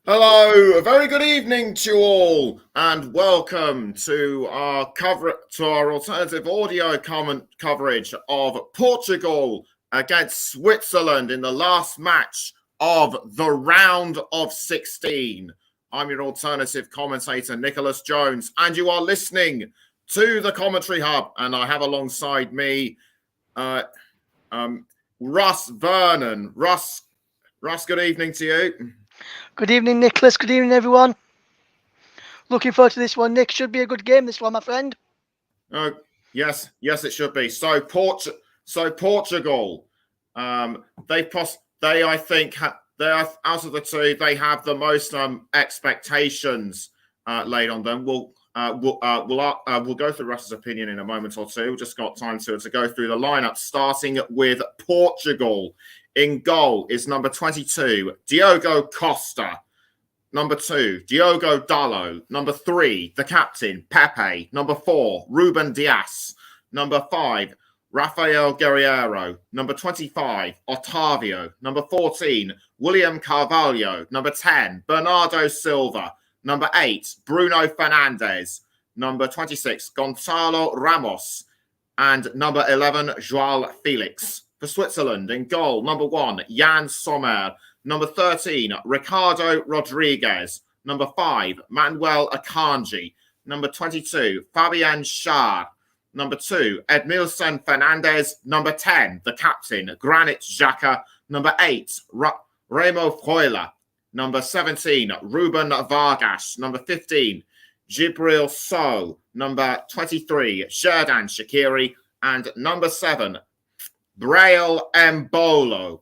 Hello, a very good evening to you all, and welcome to our alternative audio coverage of Portugal against Switzerland in the last match of the round of 16. I'm your alternative commentator, Nicholas Jones, and you are listening to the Commentary Hub, and I have alongside me uh, Russ Vernon. Russ, good evening to you. Good evening, Nicholas. Good evening, everyone. Looking forward to this one. Nick, should be a good game, this one, my friend. Oh, yes, it should be. So Portugal, they I think they are out of the two. They have the most expectations laid on them. We'll go through Russ's opinion in a moment or two. We've just got time to go through the lineup, starting with Portugal. In goal is number 22, Diogo Costa. Number 2, Diogo Dalot. Number 3, the captain, Pepe. Number 4, Ruben Dias. Number 5, Rafael Guerreiro. Number 25, Otavio. Number 14, William Carvalho. Number 10, Bernardo Silva. Number 8, Bruno Fernandes. Number 26, Gonzalo Ramos. And number 11, Joao Felix. For Switzerland, in goal, number 1, Jan Sommer. Number 13, Ricardo Rodriguez. Number 5, Manuel Akanji. Number 22, Fabian Schär. Number 2, Edmilson Fernandez. Number 10, the captain, Granit Xhaka. Number 8, Remo Freuler. Number 17, Ruben Vargas. Number 15, Jibril Sow. Number 23, Xherdan Shaqiri. And number 7, Braille Mbolo.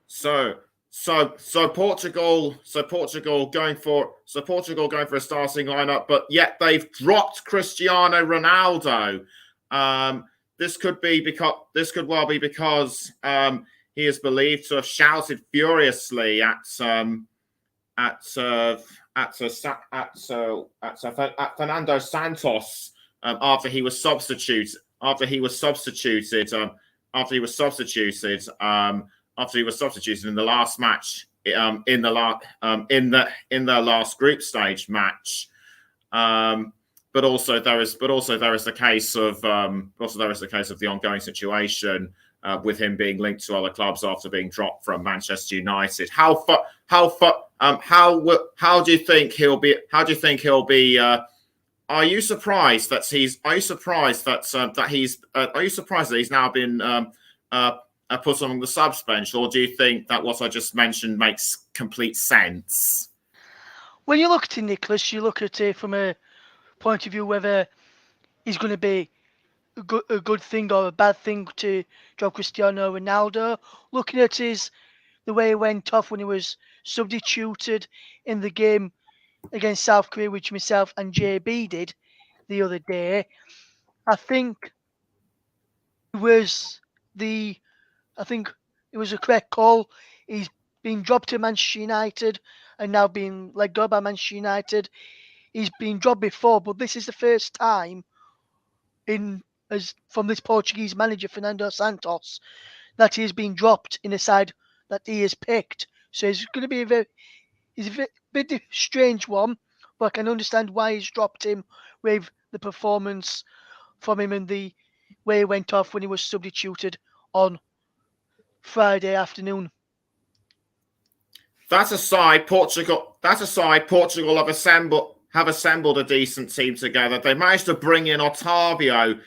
So Portugal going for a starting lineup, but yet they've dropped Cristiano Ronaldo. This could well be because he is believed to have shouted furiously at Fernando Santos after he was substituted in the last match, in the last group stage match. But also there is the case of the ongoing situation with him being linked to other clubs after being dropped from Manchester United. How do you think he'll be? Are you surprised that he's now been put on the subs bench, or do you think that what I just mentioned makes complete sense? When you look at it, Nicholas, you look at it from a point of view whether he's going to be a good thing or a bad thing to drop Cristiano Ronaldo. Looking at the way he went off when he was substituted in the game against South Korea, which myself and JB did the other day, I think was the I think it was a correct call. He's been dropped to Manchester United and now being let go by Manchester United. He's been dropped before, but this is the first time from this Portuguese manager Fernando Santos that he has been dropped in a side that he has picked. So it's going to be a bit strange one, but I can understand why he's dropped him with the performance from him and the way he went off when he was substituted on Friday afternoon. That aside, Portugal have assembled a decent team together. They managed to bring in Otavio.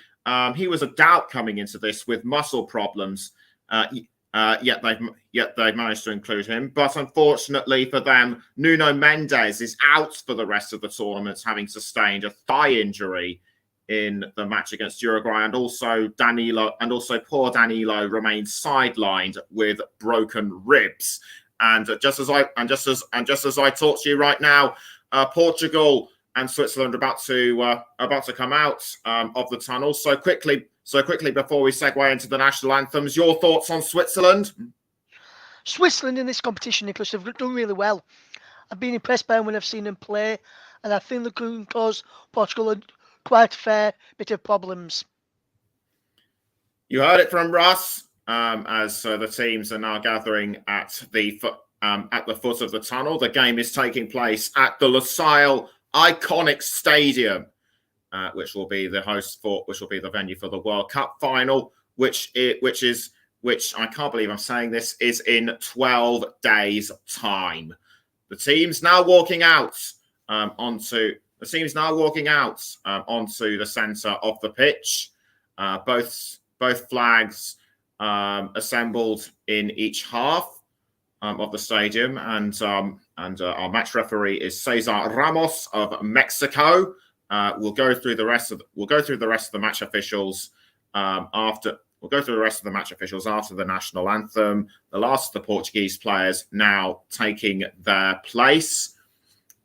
He was a doubt coming into this with muscle problems. Yet they've managed to include him. But unfortunately for them, Nuno Mendes is out for the rest of the tournament, having sustained a thigh injury in the match against Uruguay, and also poor Danilo remains sidelined with broken ribs. And just as I talk to you right now, Portugal and Switzerland are about to come out of the tunnel. So quickly before we segue into the national anthems, your thoughts on Switzerland? Switzerland in this competition, Nicholas, have done really well. I've been impressed by them when I've seen them play, and I think they can cause Portugal quite a fair bit of problems. You heard it from Russ. As the teams are now gathering at the at the foot of the tunnel. The game is taking place at the Lusail iconic stadium, which will be the venue for the World Cup final, which I can't believe I'm saying this, is in 12 days' time. The team's now walking out onto the centre of the pitch. Both flags assembled in each half of the stadium, and our match referee is Cesar Ramos of Mexico. We'll go through the rest of the match officials after the national anthem. The last of the Portuguese players now taking their place,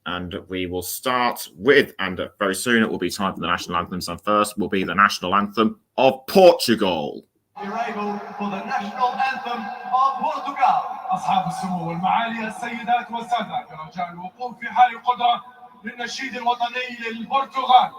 and we will start with, and very soon it will be time for the national anthems. And first will be the national anthem of Portugal. Arrival for the national anthem of Portugal. أصحاب السمو والمعالي السيدات والسادة، برجاء الوقوف في حال القدرة للنشيد الوطني للبرتغال.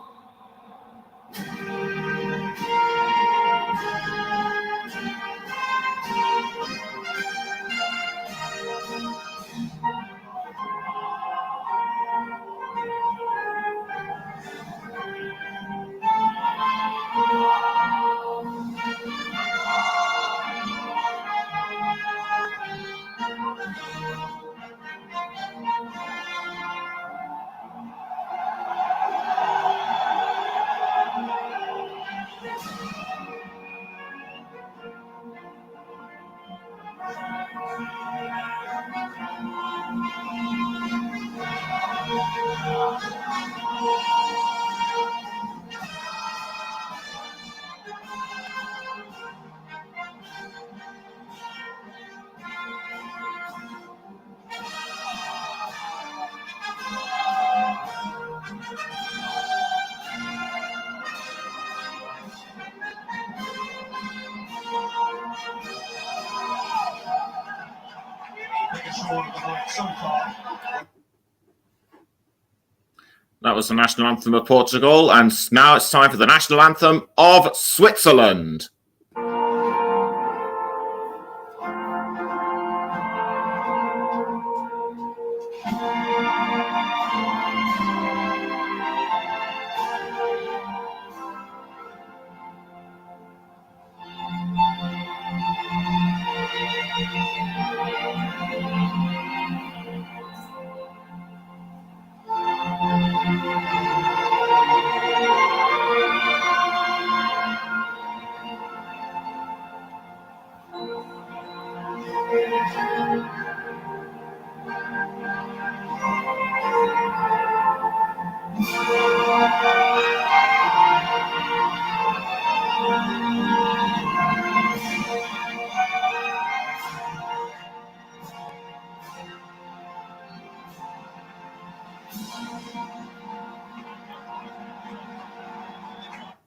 That was the national anthem of Portugal, and now it's time for the national anthem of Switzerland.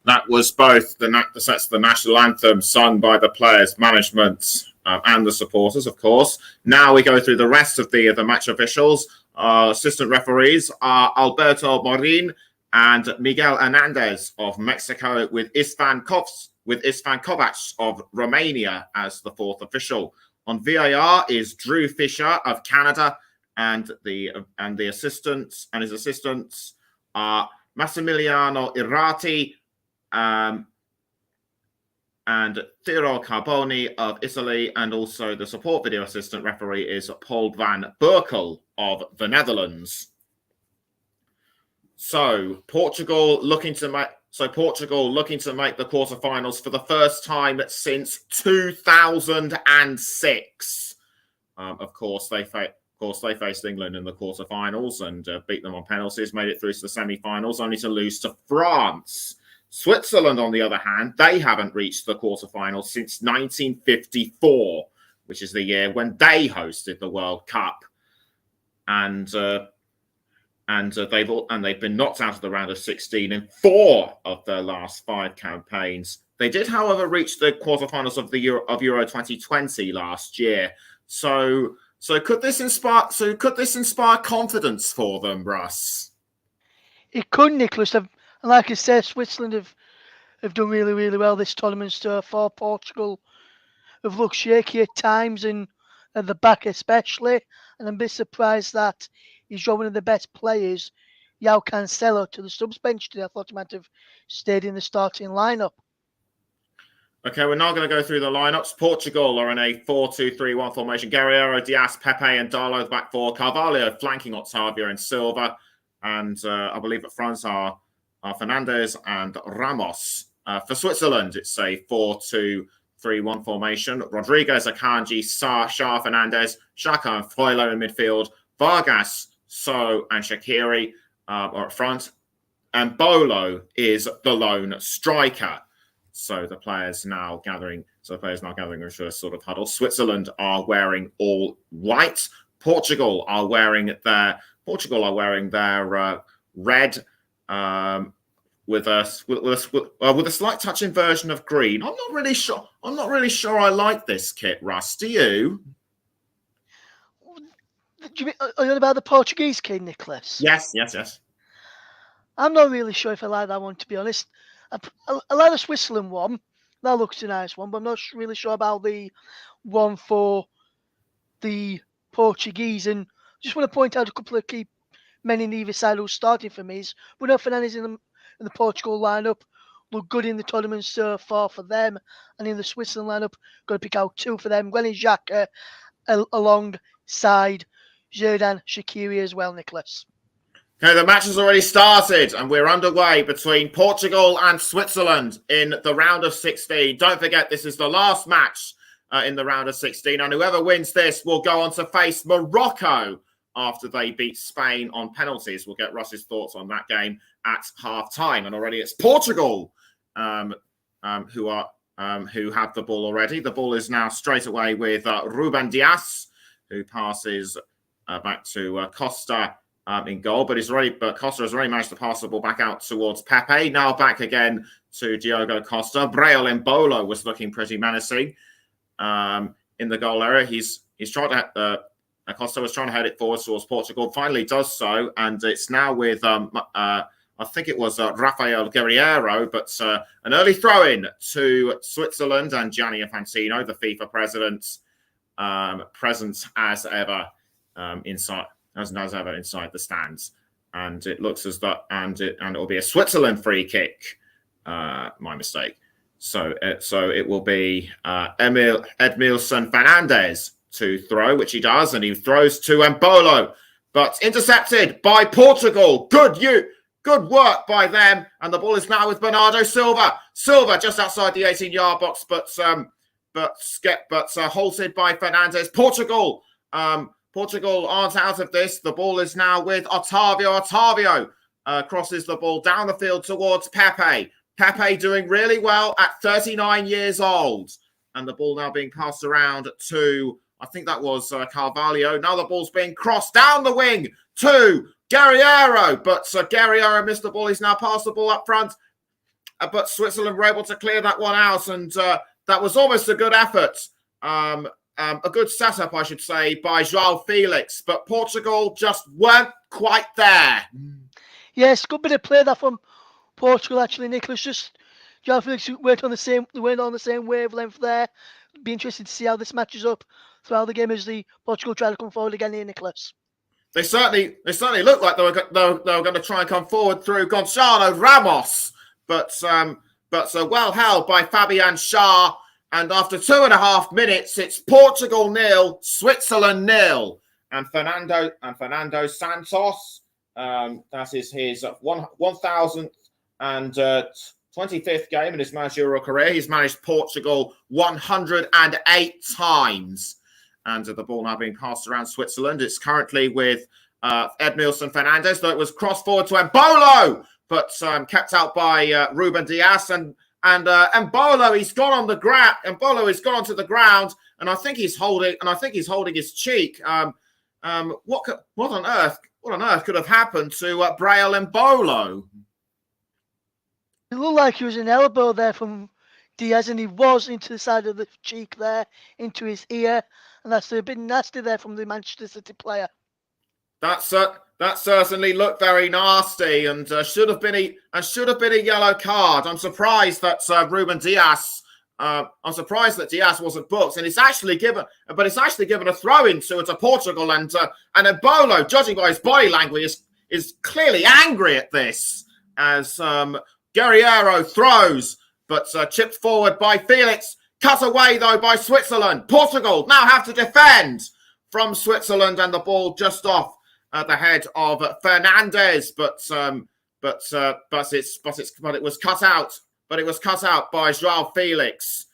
That was both the sets of the national anthem sung by the players, management, and the supporters, of course. Now we go through the rest of the match officials. Assistant referees are Alberto Morin and Miguel Hernandez of Mexico, with Istvan Kovac of Romania as the fourth official. On VAR is Drew Fisher of Canada, and his assistants are Massimiliano Irati and Theo Carboni of Italy, and also the support video assistant referee is Paul van Berkel of the Netherlands. So Portugal looking to make the quarterfinals for the first time since 2006. Of course, they faced England in the quarterfinals and beat them on penalties, made it through to the semi-finals, only to lose to France. Switzerland, on the other hand, they haven't reached the quarterfinals since 1954, which is the year when they hosted the World Cup, and they've been knocked out of the round of 16 in 4 of their last 5 campaigns. They did, however, reach the quarterfinals of Euro 2020 last year. So could this inspire confidence for them, Russ? It could, Nicholas. And like I said, Switzerland have done really, really well this tournament so far. Portugal have looked shaky at times, and at the back especially, and I'm a bit surprised that he's drawn one of the best players, João Cancelo, to the subs bench today. I thought he might have stayed in the starting lineup. Okay, we're now going to go through the lineups. Portugal are in a 4-2-3-1 formation. Guerreiro, Diaz, Pepe, and Darlow the back four. Carvalho flanking Octavio and Silva. And I believe at France are Fernandes and Ramos. For Switzerland, it's a 4-2-3-1 formation. Rodriguez, Akanji, Shah, Fernandes, Xhaka and Freuler in midfield. Vargas, So, and Shaqiri are up front. And Bolo is the lone striker. So the players now gathering into a sort of huddle. Switzerland are wearing all white. Portugal are wearing their red with a slight touch inversion of green. I'm not really sure I like this kit, Russ. Do you? Do you mean, are you on about the Portuguese kid, Nicholas? Yes. I'm not really sure if I like that one, to be honest. I like the Switzerland one. That looks a nice one, but I'm not really sure about the one for the Portuguese. And I just want to point out a couple of key men in either side who's starting for me. Bruno Fernandes in the Portugal lineup look good in the tournament so far for them, and in the Switzerland lineup, got to pick out two for them. Granit Xhaka alongside Xherdan Shaqiri as well, Nicholas. Okay, the match has already started and we're underway between Portugal and Switzerland in the round of 16. Don't forget, this is the last match in the round of 16, and whoever wins this will go on to face Morocco after they beat Spain on penalties. We'll get Russ's thoughts on that game at half-time. And already it's Portugal who have the ball already. The ball is now straight away with Ruben Dias, who passes back to Costa in goal, but Costa has already managed to pass the ball back out towards Pepe. Now back again to Diogo Costa. Breel Embolo was looking pretty menacing in the goal area. He's trying to Costa was trying to head it forward towards Portugal. Finally does so, and it's now with I think it was Rafael Guerreiro, but an early throw in to Switzerland, and Gianni Infantino, the FIFA president, present as ever inside the stands, and it looks as though and it will be a Switzerland free kick. My mistake. So it will be Edmilson Fernandes to throw, which he does, and he throws to Embolo, but intercepted by Portugal. Good work by them, and the ball is now with Bernardo Silva. Silva just outside the 18-yard box, but halted by Fernandes. Portugal aren't out of this. The ball is now with Otavio. Otavio crosses the ball down the field towards Pepe. Pepe doing really well at 39 years old. And the ball now being passed around to, I think that was Carvalho. Now the ball's being crossed down the wing to Guerreiro. But Guerreiro missed the ball. He's now passed the ball up front. But Switzerland were able to clear that one out. And that was almost a good effort. A good setup, I should say, by João Felix, but Portugal just weren't quite there. Yes, good bit of play that from Portugal, actually, Nicholas. Just João Felix went on the same wavelength there. Be interested to see how this matches up throughout the game as the Portugal try to come forward again here, Nicholas. They certainly looked like they were going to try and come forward through Gonçalo Ramos, but well held by Fabian Schär. And after 2.5 minutes, it's Portugal 0, Switzerland 0. And Fernando Santos, that is his 1,025th game in his managerial career. He's managed Portugal 108 times. And the ball now being passed around Switzerland. It's currently with Edmilson Fernandes, though it was crossed forward to Embolo, but kept out by Ruben Dias. And Embolo, he's gone on the ground. Embolo has gone onto the ground, and I think he's holding his cheek. What on earth could have happened to Breel Embolo? It looked like he was an elbow there from Diaz, and he was into the side of the cheek there, into his ear, and that's a bit nasty there from the Manchester City player. That certainly looked very nasty, and should have been a yellow card. I'm surprised that Ruben Dias I'm surprised that Diaz wasn't booked, and it's actually given a throw in to Portugal, and Embolo, judging by his body language, is clearly angry at this as Guerreiro throws, but chipped forward by Felix, cut away though by Switzerland. Portugal now have to defend from Switzerland, and the ball just off the head of Fernandes, but it was cut out. But it was cut out by João Felix,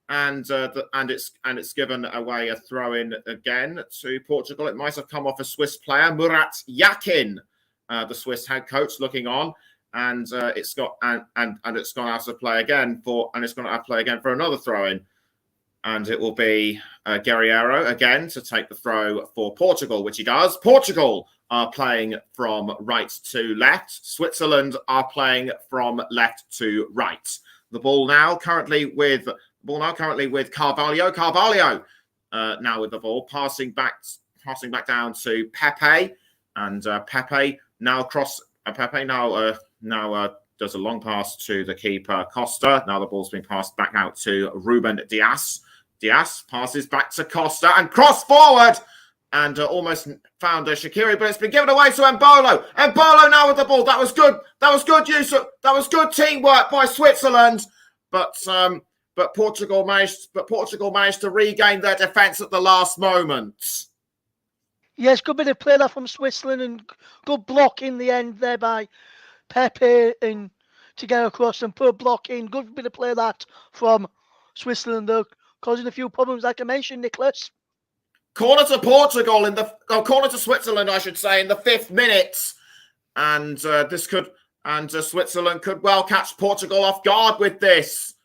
and it's given away a throw in again to Portugal. It might have come off a Swiss player, Murat Yakin, the Swiss head coach, looking on, and it's gone out of play again for another throw in, and it will be Guerreiro again to take the throw for Portugal, which he does. Portugal are playing from right to left. Switzerland are playing from left to right. The ball now currently with Carvalho. Carvalho now with the ball, passing back down to Pepe, and Pepe now does a long pass to the keeper Costa. Now the ball's been passed back out to Ruben Dias. Dias passes back to Costa and cross forward. And almost found Shaqiri, but it's been given away to Embolo. Embolo now with the ball. That was good. That was good teamwork by Switzerland. But Portugal managed to regain their defence at the last moment. Yes, good bit of play there from Switzerland, and good block in the end there by Pepe and to get across and put a block in. Good bit of play that from Switzerland, though, causing a few problems, like I mentioned, Nicholas. Corner to Portugal corner to Switzerland, I should say, in the 5th minute, and Switzerland could well catch Portugal off guard with this.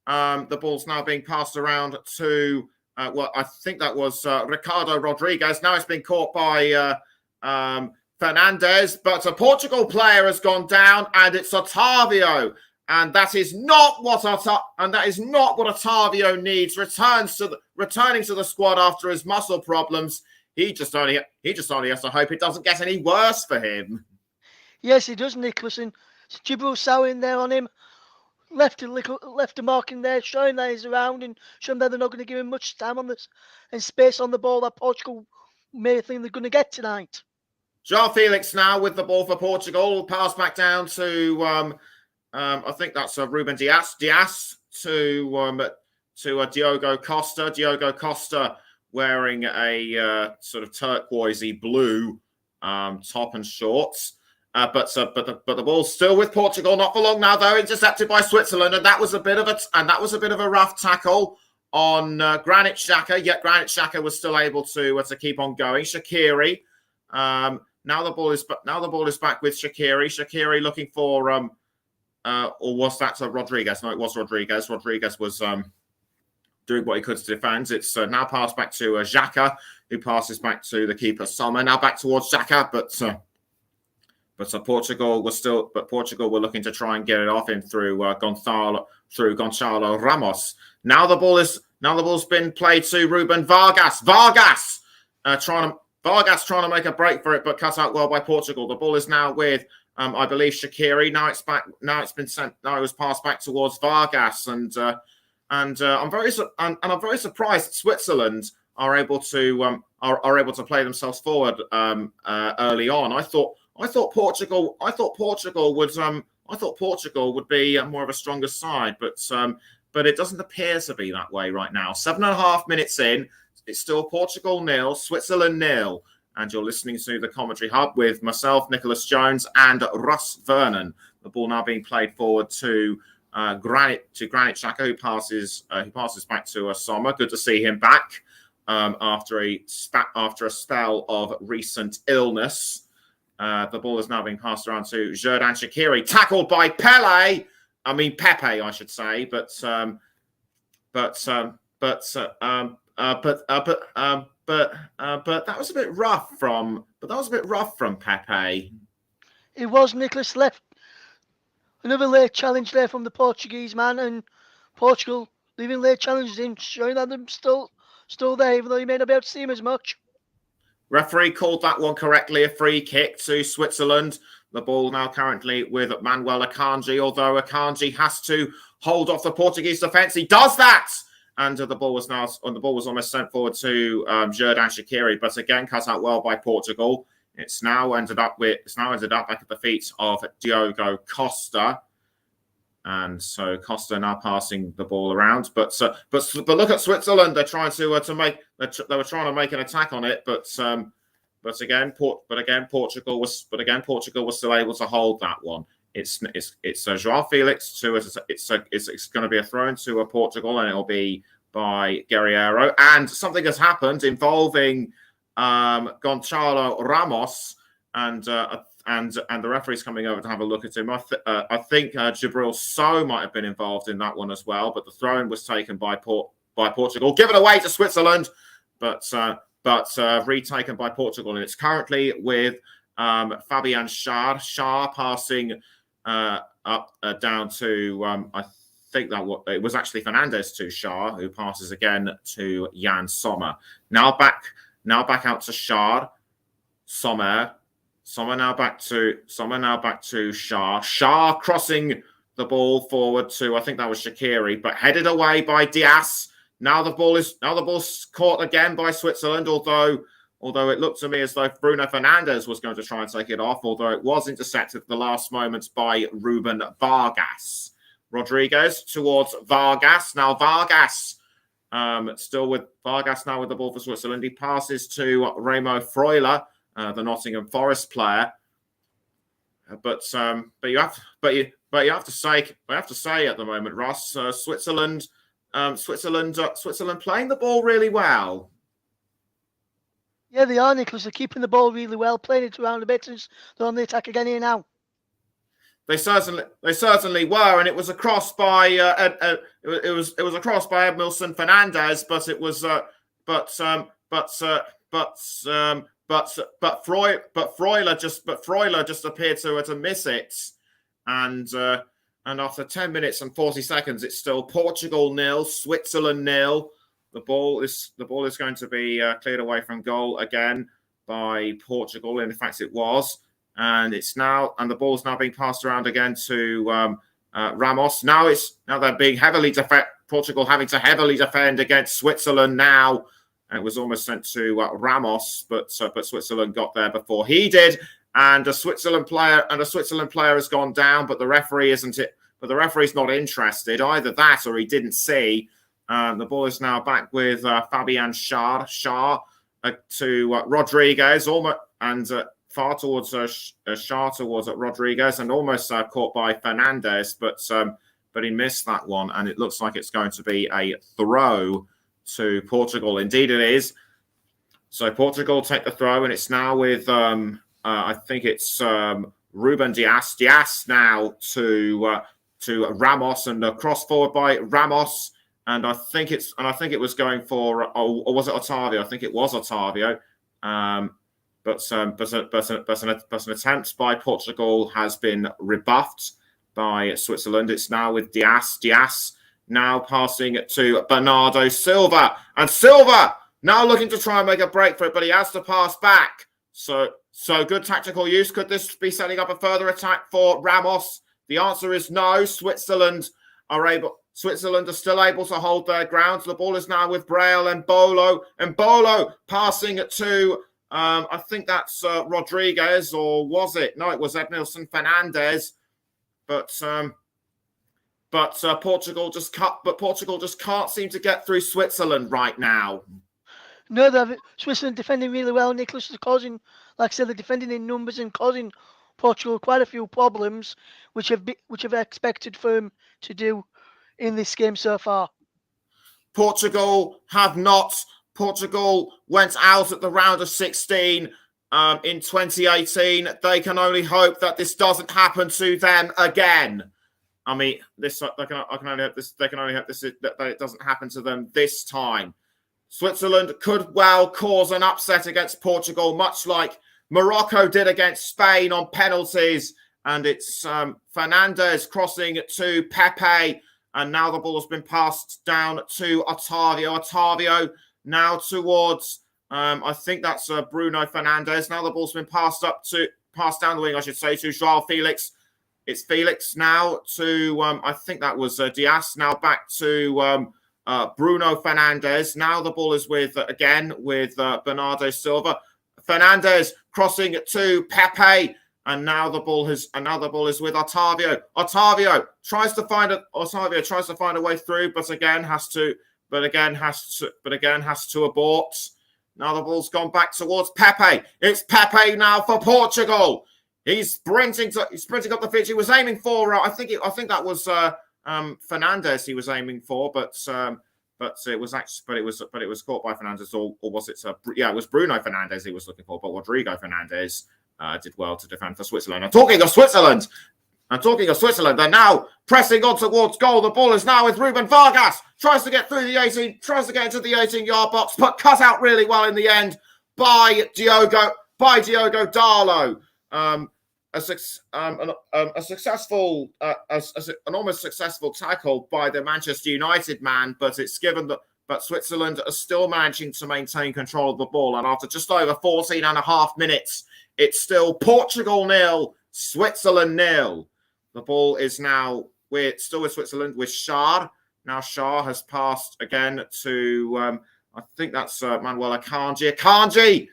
The ball's now being passed around to I think that was Ricardo Rodriguez. Now it's been caught by Fernandes, but a Portugal player has gone down, and it's Otavio. And that is not what Otavio needs. Returning to the squad after his muscle problems. He just only has to hope it doesn't get any worse for him. Yes, he does, Nicholas. And Jibril Sow in there on him, left a mark in there, showing that he's around and showing that they're not going to give him much time on this and space on the ball that Portugal may think they're going to get tonight. João Felix now with the ball for Portugal. Pass back down to I think that's Ruben Dias. Dias to Diogo Costa. Diogo Costa wearing a sort of turquoisey blue top and shorts. But the ball's still with Portugal, not for long now, though. Intercepted by Switzerland, and that was a bit of a rough tackle on Granit Xhaka. Yet Granit Xhaka was still able to keep on going. Shaqiri. Now the ball is back with Shaqiri. Shaqiri looking for or was that Rodriguez? No, it was Rodriguez. Rodriguez was doing what he could to defend. It's now passed back to Xhaka, who passes back to the keeper Sommer. Now back towards Xhaka, but Portugal were looking to try and get it off him through Gonçalo Ramos. Now the ball's been played to Ruben Vargas. Vargas trying to make a break for it, but cut out well by Portugal. The ball is now with I believe Shaqiri. Now it's back. Now it's been sent. Now it was passed back towards Vargas, and I'm very surprised that Switzerland are able to play themselves forward early on. I thought Portugal would be more of a stronger side, but it doesn't appear to be that way right now. 7.5 minutes in, it's still Portugal 0, Switzerland 0. And you're listening to the Commentary Hub with myself, Nicholas Jones, and Russ Vernon. The ball now being played forward to Granit Xhaka, who passes back to Sommer. Good to see him back after a spell of recent illness. The ball is now being passed around to Xherdan Shaqiri, tackled by Pepe, I should say, but that was a bit rough from Pepe. It was. Nicholas left another late challenge there from the Portuguese man, and Portugal leaving late challenges in, showing that they're still there, even though you may not be able to see him as much. Referee called that one correctly, a free kick to Switzerland. The ball now currently with Manuel Akanji, although Akanji has to hold off the Portuguese defence. He does that! And the ball was almost sent forward to Xherdan Shaqiri, but again cut out well by Portugal. It's now ended up back at the feet of Diogo Costa. And so Costa now passing the ball around, but look at Switzerland. They're trying to make. They were trying to make an attack on it, but again Portugal was still able to hold that one. It's Joao Felix to it's going to be a throw to Portugal, and it'll be by Guerreiro. And something has happened involving Gonçalo Ramos and the referee's coming over to have a look at him. I think Jibril Sow might have been involved in that one as well, but the throw-in was taken by Portugal, given away to Switzerland, but retaken by Portugal, and it's currently with Fabian Schär. Schär passing up down to I think it was actually Fernandez to Schär, who passes again to Jan Sommer. Now back out to Schär. Sommer now back to Schär. Schär crossing the ball forward to, I think that was Shaqiri, but headed away by Diaz. Now the ball's caught again by Switzerland, although it looked to me as though Bruno Fernandes was going to try and take it off, although it was intercepted at the last moment by Ruben Vargas. Rodriguez towards Vargas. Now Vargas, still with Vargas now with the ball for Switzerland. He passes to Remo Freuler, the Nottingham Forest player. But you have to say at the moment, Ross, Switzerland playing the ball really well. Yeah, they are, Nicholas. They're keeping the ball really well, playing it around a bit, and they're on the attack again here now. They certainly were, and it was a cross by it was a cross by Edmilson Fernandez, but it was Freuler just appeared to miss it, and after 10 minutes and 40 seconds, it's still Portugal 0, Switzerland 0. The ball is going to be cleared away from goal again by Portugal. In fact, it was, and the ball is now being passed around again to Ramos. Now they're being Portugal having to heavily defend against Switzerland now. And it was almost sent to Ramos, but Switzerland got there before he did, and a Switzerland player has gone down, but the referee isn't it. But the referee's not interested, either that or he didn't see. The ball is now back with Fabian Schär to Rodriguez, almost and far towards Schär towards Rodriguez, and almost caught by Fernandez, but he missed that one, and it looks like it's going to be a throw to Portugal. Indeed it is. So Portugal take the throw, and it's now with I think it's Ruben Diaz. Diaz now to Ramos, and a cross forward by Ramos, and I think it was going for or was it Otavio? I think it was Otavio. But an attempt by Portugal has been rebuffed by Switzerland. It's now with Diaz. Diaz now passing it to Bernardo Silva. And Silva now looking to try and make a break for it, but he has to pass back. So good tactical use. Could this be setting up a further attack for Ramos? The answer is no. Switzerland are still able to hold their ground. The ball is now with Braille and Bolo. And Bolo passing it to, I think that's Rodriguez, or was it? No, it was Edmilson Fernandez. But Portugal just can't seem to get through Switzerland right now. No, Switzerland defending really well. Nicholas is causing, like I said, they're defending in numbers and causing Portugal quite a few problems, which have expected for them to do in this game so far. Portugal went out at the round of 16 in 2018. They can only hope that this doesn't happen to them again. I mean, they can only hope that it doesn't happen to them this time. Switzerland could well cause an upset against Portugal, much like Morocco did against Spain on penalties. And it's Fernandez crossing to Pepe. And now the ball has been passed down to Otavio. Otavio now towards I think that's Bruno Fernandes. Now the ball's been passed down the wing, I should say, to Joao Felix. It's Felix now to, I think that was Diaz. Now back to Bruno Fernandes. Now the ball is with Bernardo Silva. Fernandes crossing to Pepe. And now the ball is with Otavio. Otavio tries to find a way through, but again has to abort. Now the ball's gone back towards Pepe. It's Pepe now for Portugal. He's sprinting up the pitch. He was aiming for. I think that was Fernandes. He was aiming for, but it was caught by Fernandes, or was it? It was Bruno Fernandes he was looking for, but Rodrigo Fernandes did well to defend for Switzerland. And talking of Switzerland, they're now pressing on towards goal. The ball is now with Ruben Vargas. Tries to get through the 18, tries to get into the 18-yard box, but cut out really well in the end by Diogo Dalot. An almost successful tackle by the Manchester United man, but Switzerland are still managing to maintain control of the ball. And after just over 14 and a half minutes, it's still Portugal 0, Switzerland 0. The ball is now still with Switzerland with Schär. Now Schär has passed again to I think that's Manuel Akanji.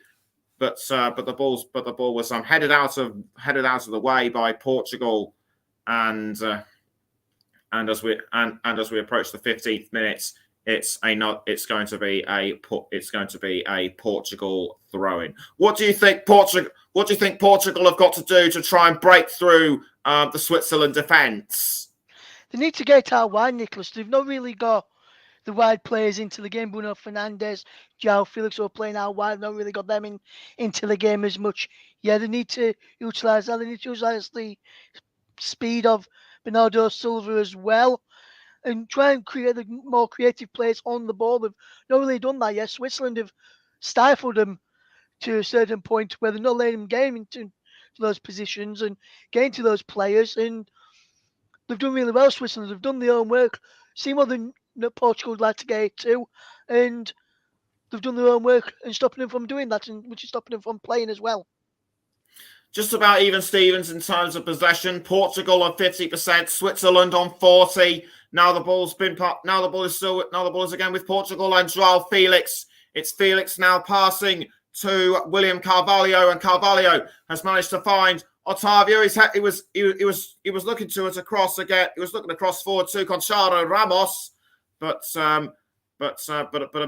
But the ball was headed out of the way by Portugal, and as we approach the 15th minute, it's going to be a Portugal throw-in. What do you think Portugal have got to do to try and break through the Switzerland defence? They need to get out wide, Nicholas. They've not really got the wide players into the game. Bruno Fernandes, Joao Felix were playing out wide. Not really got them into the game as much. Yeah, they need to utilise that. They need to utilise the speed of Bernardo Silva as well, and try and create the more creative plays on the ball. They've not really done that yet. Switzerland have stifled them to a certain point where they're not letting them get into those positions and get into those players. And they've done really well, Switzerland. They've done their own work, seen what Portugal would like to get to, and they've done their own work and stopping them from doing that, and which is stopping them from playing as well. Just about even Stevens in terms of possession. Portugal on 50%, Switzerland on 40%. Now the ball is again with Portugal and Joao Felix. It's Felix now passing to William Carvalho, and Carvalho has managed to find Otavio. He was looking to it across again. He was looking across forward to Gonçalo Ramos, but a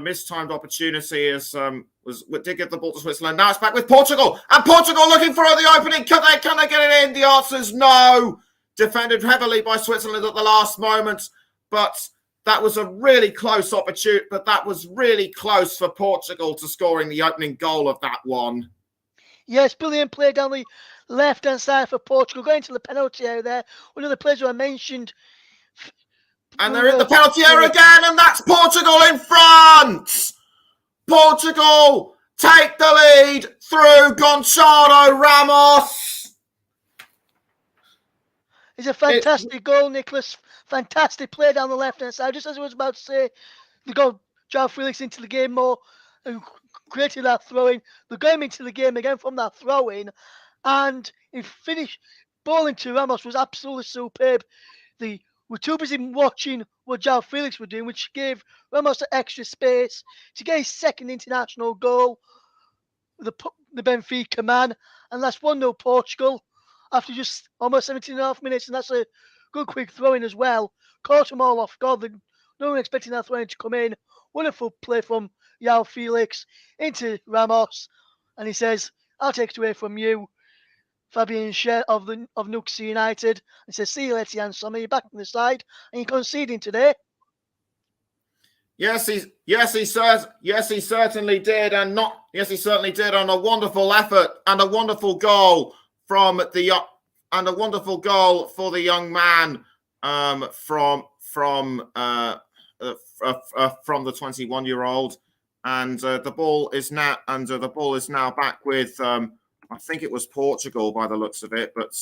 mistimed opportunity did give the ball to Switzerland. Now it's back with Portugal, and Portugal looking for the opening. Can they get it in? The answer is no. Defended heavily by Switzerland at the last moment, but that was a really close opportunity. But that was really close for Portugal to scoring the opening goal of that one. Yes, brilliant play down the left-hand side for Portugal, going to the penalty area there. One of the players who I mentioned. And they're in the penalty area again, and that's Portugal in front. Portugal take the lead through Gonçalo Ramos. It's a fantastic goal, Nicholas. Fantastic play down the left-hand side. Just as I was about to say, they got Joao Felix into the game more and created that throw-in. They got him into the game again from that throw-in, and he finished. Ball into Ramos was absolutely superb. They were too busy watching what Joao Felix were doing, which gave Ramos the extra space to get his second international goal, the Benfica man, and that's 1-0 Portugal after just almost 17.5 minutes, and that's a good quick throw-in as well. Caught them all off guard. No one expecting that throw-in to come in. Wonderful play from Joao Felix into Ramos, and he says, "I'll take it away from you, Fabian Schär of Newcastle United." And says, "See you later, Jan Sommer. You're back on the side, and you're conceding today." Yes, he certainly did, and he certainly did on a wonderful effort and a wonderful goal for the young man from the 21-year-old, and the ball is now back with I think it was Portugal by the looks of it, but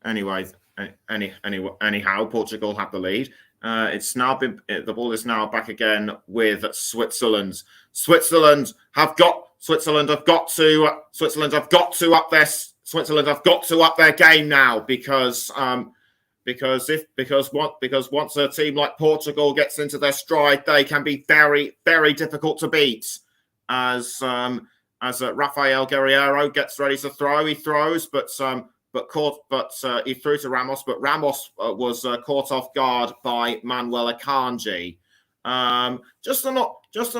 anyhow, Portugal had the lead. The ball is now back again with Switzerland. Switzerland have got to up their game now, because once a team like Portugal gets into their stride, they can be very, very difficult to beat. As Rafael Guerreiro gets ready to throw, he throws, but he threw to Ramos, but Ramos was caught off guard by Manuel Akanji. Just a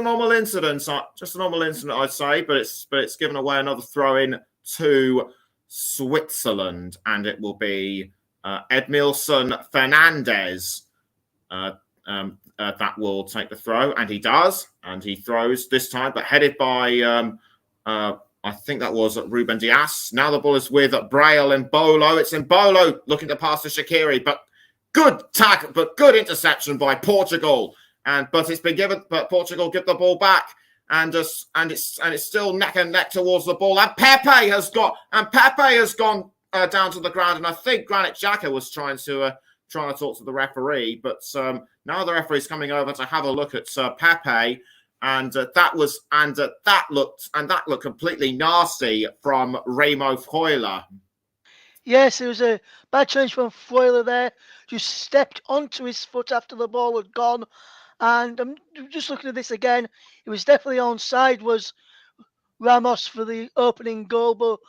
normal incident, I'd say, but it's given away another throw in to Switzerland, and it will be Edmilson Fernandez that will take the throw, and he does, and he throws this time, but headed by I think that was Ruben Dias. Now the ball is with Braille and Bolo. It's in Bolo looking to pass to Shaqiri, but good interception by Portugal. But Portugal give the ball back, and it's still neck and neck towards the ball. And Pepe has gone down to the ground, and I think Granit Xhaka was trying to talk to the referee, but now the referee's coming over to have a look at Pepe. And that looked completely nasty from Remo Freuler. Yes, it was a bad challenge from Freuler there. Just stepped onto his foot after the ball had gone. And I'm just looking at this again. It was definitely onside, was Ramos for the opening goal. But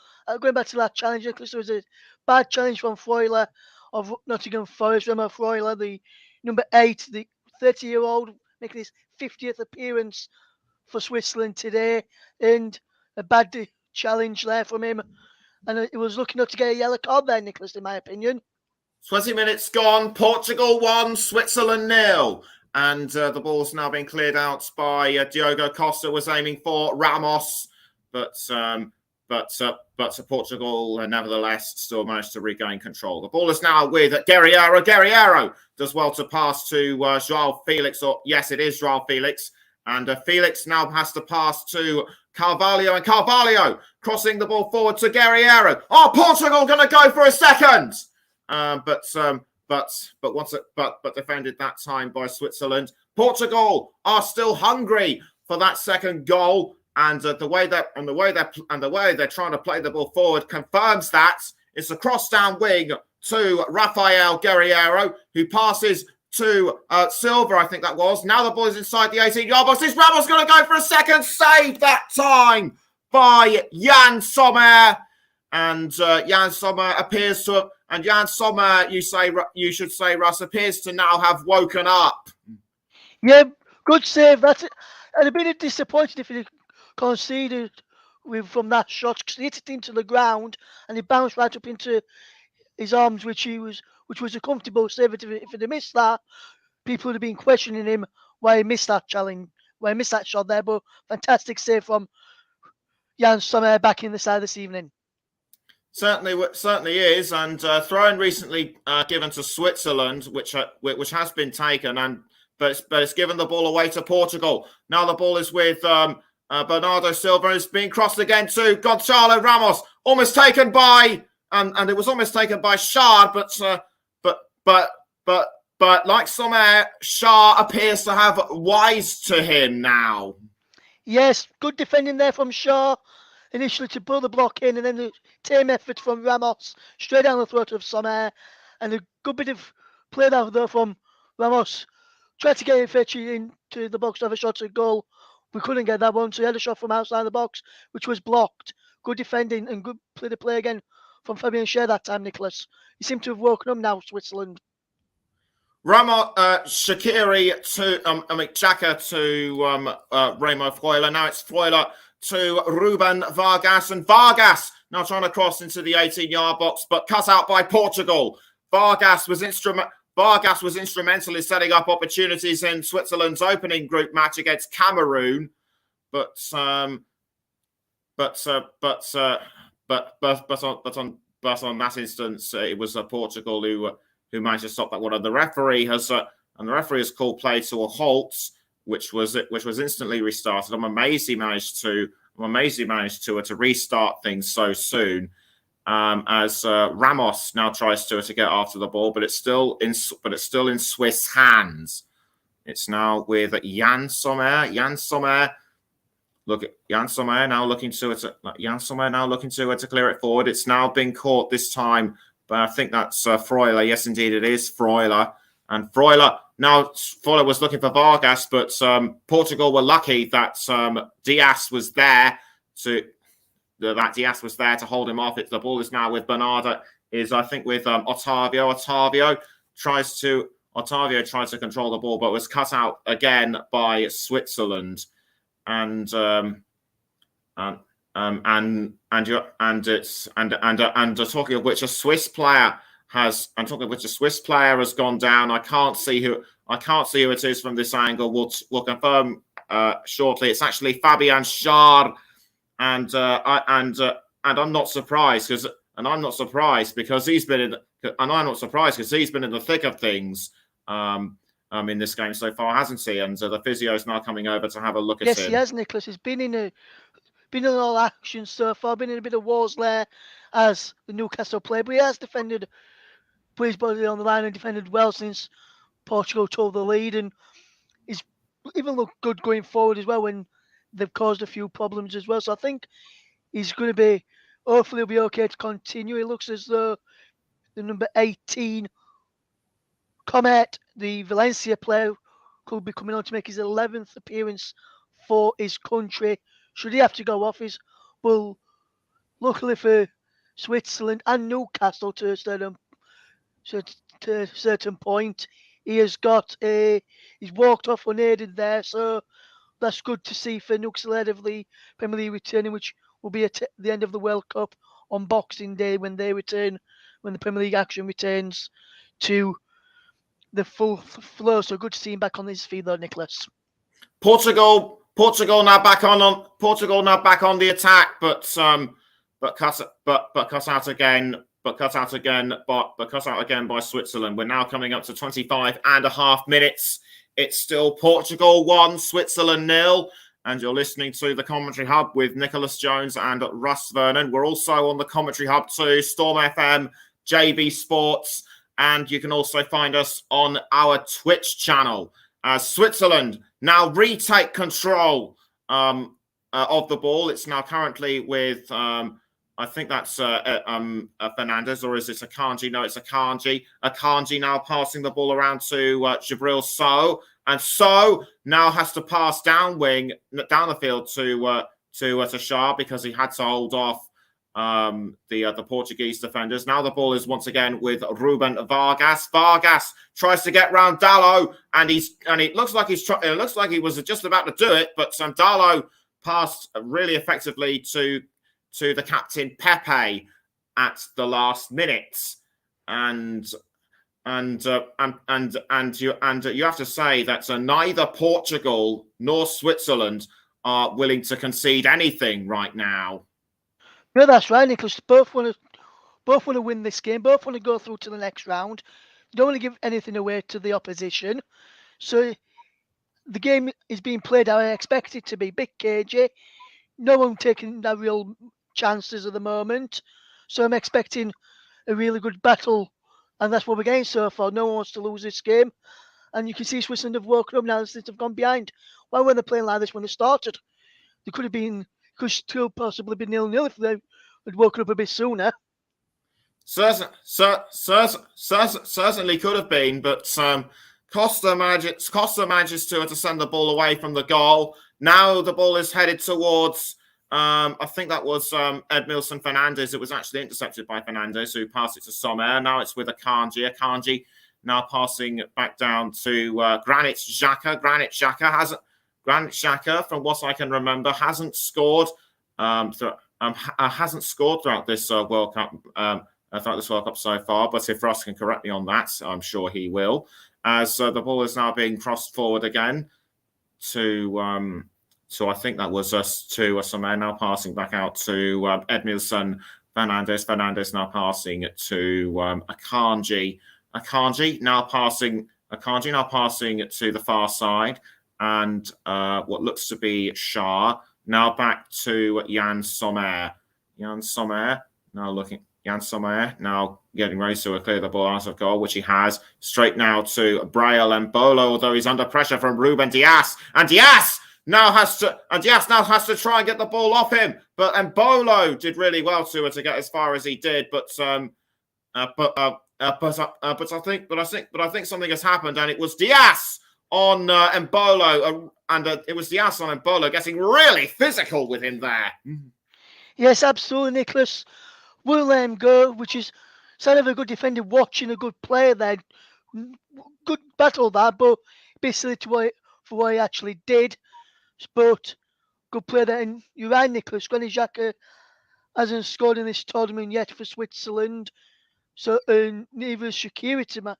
going back to that challenge, there was a bad challenge from Freuler of Nottingham Forest. Remo Freuler, the number 8, the 30-year-old, making his 50th appearance for Switzerland today, and a bad challenge there from him, and it was looking up to get a yellow card there, Nicholas, in my opinion. 20 minutes gone, Portugal 1, Switzerland 0, and the ball's now been cleared out by Diogo Costa, was aiming for Ramos, but Portugal nevertheless still managed to regain control. The ball is now with Guerreiro. Guerreiro does well to pass to Joao Felix, or yes, it is Joao Felix. And Felix now has to pass to Carvalho, and Carvalho crossing the ball forward to Guerreiro. Oh, Portugal going to go for a second, but defended that time by Switzerland. Portugal are still hungry for that second goal. And the way they're trying to play the ball forward confirms that. It's a cross down wing to Rafael Guerreiro, who passes to Silva, I think that was. Now the ball is inside the 18-yard box. Is Ramos going to go for a second? Saved that time by Jan Sommer, and Jan Sommer appears to, and Jan Sommer, you should say, Russ, appears to now have woken up. Yeah, good save. That's it. I'd have been disappointed if he conceded from that shot, because he hit it into the ground and he bounced right up into his arms, which was a comfortable save. If he'd missed that, people would have been questioning him why he missed that challenge, why he missed that shot there. But fantastic save from Jan Sommer back in the side this evening. Certainly is, and throw-in recently given to Switzerland, which has been taken, but it's given the ball away to Portugal. Now the ball is with Bernardo Silva, is being crossed again to Gonçalo Ramos, almost taken by, and it was almost taken by Schär, but like Sommer, Schär appears to have wise to him now. Yes, good defending there from Schär, initially to pull the block in, and then the team effort from Ramos straight down the throat of Sommer, and a good bit of play there from Ramos. Tried to get Fetchy into the box to have a shot at goal. We couldn't get that one, so he had a shot from outside the box, which was blocked. Good defending and good play again from Fabian Schär that time, Nicholas. He seemed to have woken up now, Switzerland. Ramos, Shaqiri to Xhaka to Remo Freuler. Now it's Freuler to Ruben Vargas, and Vargas now trying to cross into the 18-yard box, but cut out by Portugal. Vargas was instrumental in setting up opportunities in Switzerland's opening group match against Cameroon, but on that instance, it was Portugal who managed to stop that one. And the referee has called play to a halt, which was instantly restarted. I'm amazed he managed to restart things so soon. as Ramos now tries to get after the ball, but it's still in Swiss hands. It's now with Jan Sommer. Jan Sommer. Look at Jan Sommer now looking to clear it forward. It's now been caught this time, but I think that's Freuler. Yes, indeed, it is Freuler. And Freuler was looking for Vargas, but Portugal were lucky that Diaz was there to hold him off. The ball is now with Bernardo. I think with Otavio. Otavio tries to control the ball, but was cut out again by Switzerland. And talking of which, a Swiss player has gone down. I can't see who it is from this angle. We'll confirm shortly. It's actually Fabian Schär, and I'm not surprised because he's been in the thick of things. In this game so far, hasn't he? And the physio is now coming over to have a look at him. Yes, he has, Nicholas. He's been in all action so far, been in a bit of wars there as the Newcastle player, but he has put his body on the line and defended well since Portugal took the lead, and he's even looked good going forward as well when they've caused a few problems as well. So I think he's going to hopefully he'll be okay to continue. It looks as though the number 18, Comet, the Valencia player, could be coming on to make his 11th appearance for his country. Should he have to go off, well, luckily for Switzerland and Newcastle to a certain point, he's walked off unaided there. So that's good to see for Newcastle ahead of the Premier League returning, which will be at the end of the World Cup on Boxing Day when the Premier League action returns to the full flow. So good to see him back on his feet, though, Nicholas. Portugal now back on the attack, but cut out again by Switzerland. We're now coming up to 25.5 minutes. It's still Portugal 1, Switzerland 0. And you're listening to the Commentary Hub with Nicholas Jones and Russ Vernon. We're also on the Commentary Hub too, Storm FM, JB Sports. And you can also find us on our Twitch channel. Switzerland now retake control of the ball. It's now currently with, I think that's Fernandez, or is it Akanji? No, it's Akanji. Akanji now passing the ball around to Jibril Sow. And Sow now has to pass down the field to Schär because he had to hold off the Portuguese defenders. Now the ball is once again with Ruben Vargas. Vargas tries to get round Dalot, and it looks like he was just about to do it, but Dalot passed really effectively to the captain Pepe at the last minute, and you have to say that neither Portugal nor Switzerland are willing to concede anything right now. No, that's right, Nicholas. Both want to win this game. Both want to go through to the next round. Don't want to give anything away to the opposition. So the game is being played how I expect it to be. Big cagey. No one taking that real chances at the moment. So I'm expecting a really good battle. And that's what we're getting so far. No one wants to lose this game. And you can see Switzerland have woken up now since they've gone behind. Why weren't they playing like this when they started? They could still possibly be 0-0 if they had woken up a bit sooner. Certainly could have been, but Costa manages to send the ball away from the goal. Now the ball is headed towards, I think that was Edmilson Fernandez. It was actually intercepted by Fernandez, who passed it to Sommer. Now it's with Akanji. Akanji now passing back down to Granit Xhaka. Granit Xhaka, from what I can remember, hasn't scored throughout this World Cup. Throughout this World Cup so far. But if Russ can correct me on that, I'm sure he will. As the ball is now being crossed forward again to I think that was to Sommer, now passing back out to Edmilson Fernandez. Fernandez now passing to Akanji. Akanji now passing to the far side. And what looks to be Schär. Now back to Jan Sommer. Jan Sommer now looking Jan Sommer now getting ready to clear the ball out of goal, which he has. Straight now to Braille Embolo, although he's under pressure from Ruben Dias. And Dias now has to try and get the ball off him. But Embolo did really well to get as far as he did. But I think something has happened, and it was Dias on Embolo, it was Dias on Embolo getting really physical with him there. Yes, absolutely, Nicholas. Will go, which is sign of a good defender watching a good player there. Good battle that, but basically for what he actually did. But good player there. And you're right, Nicholas. Granit Xhaka hasn't scored in this tournament yet for Switzerland. So neither is Shaqiri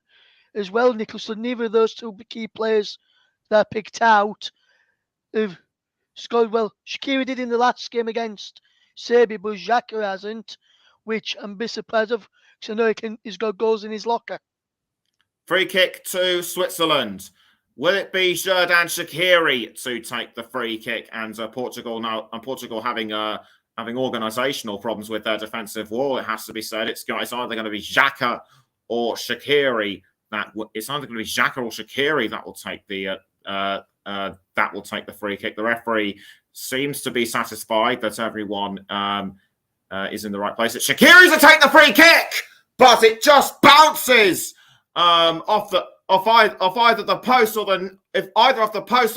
as well, Nicholas. So neither of those two key players that are picked out have scored well. Shaqiri did in the last game against Serbia, but Xhaka hasn't, which I'm a bit surprised of, because I know he's got goals in his locker. Free kick to Switzerland. Will it be Xherdan Shaqiri to take the free kick? And Portugal having organisational problems with their defensive wall. It has to be said. It's either going to be Xhaka or Shaqiri that will take the free kick. The referee seems to be satisfied that everyone is in the right place. It's Shaqiri to take the free kick, but it just bounces off either the post or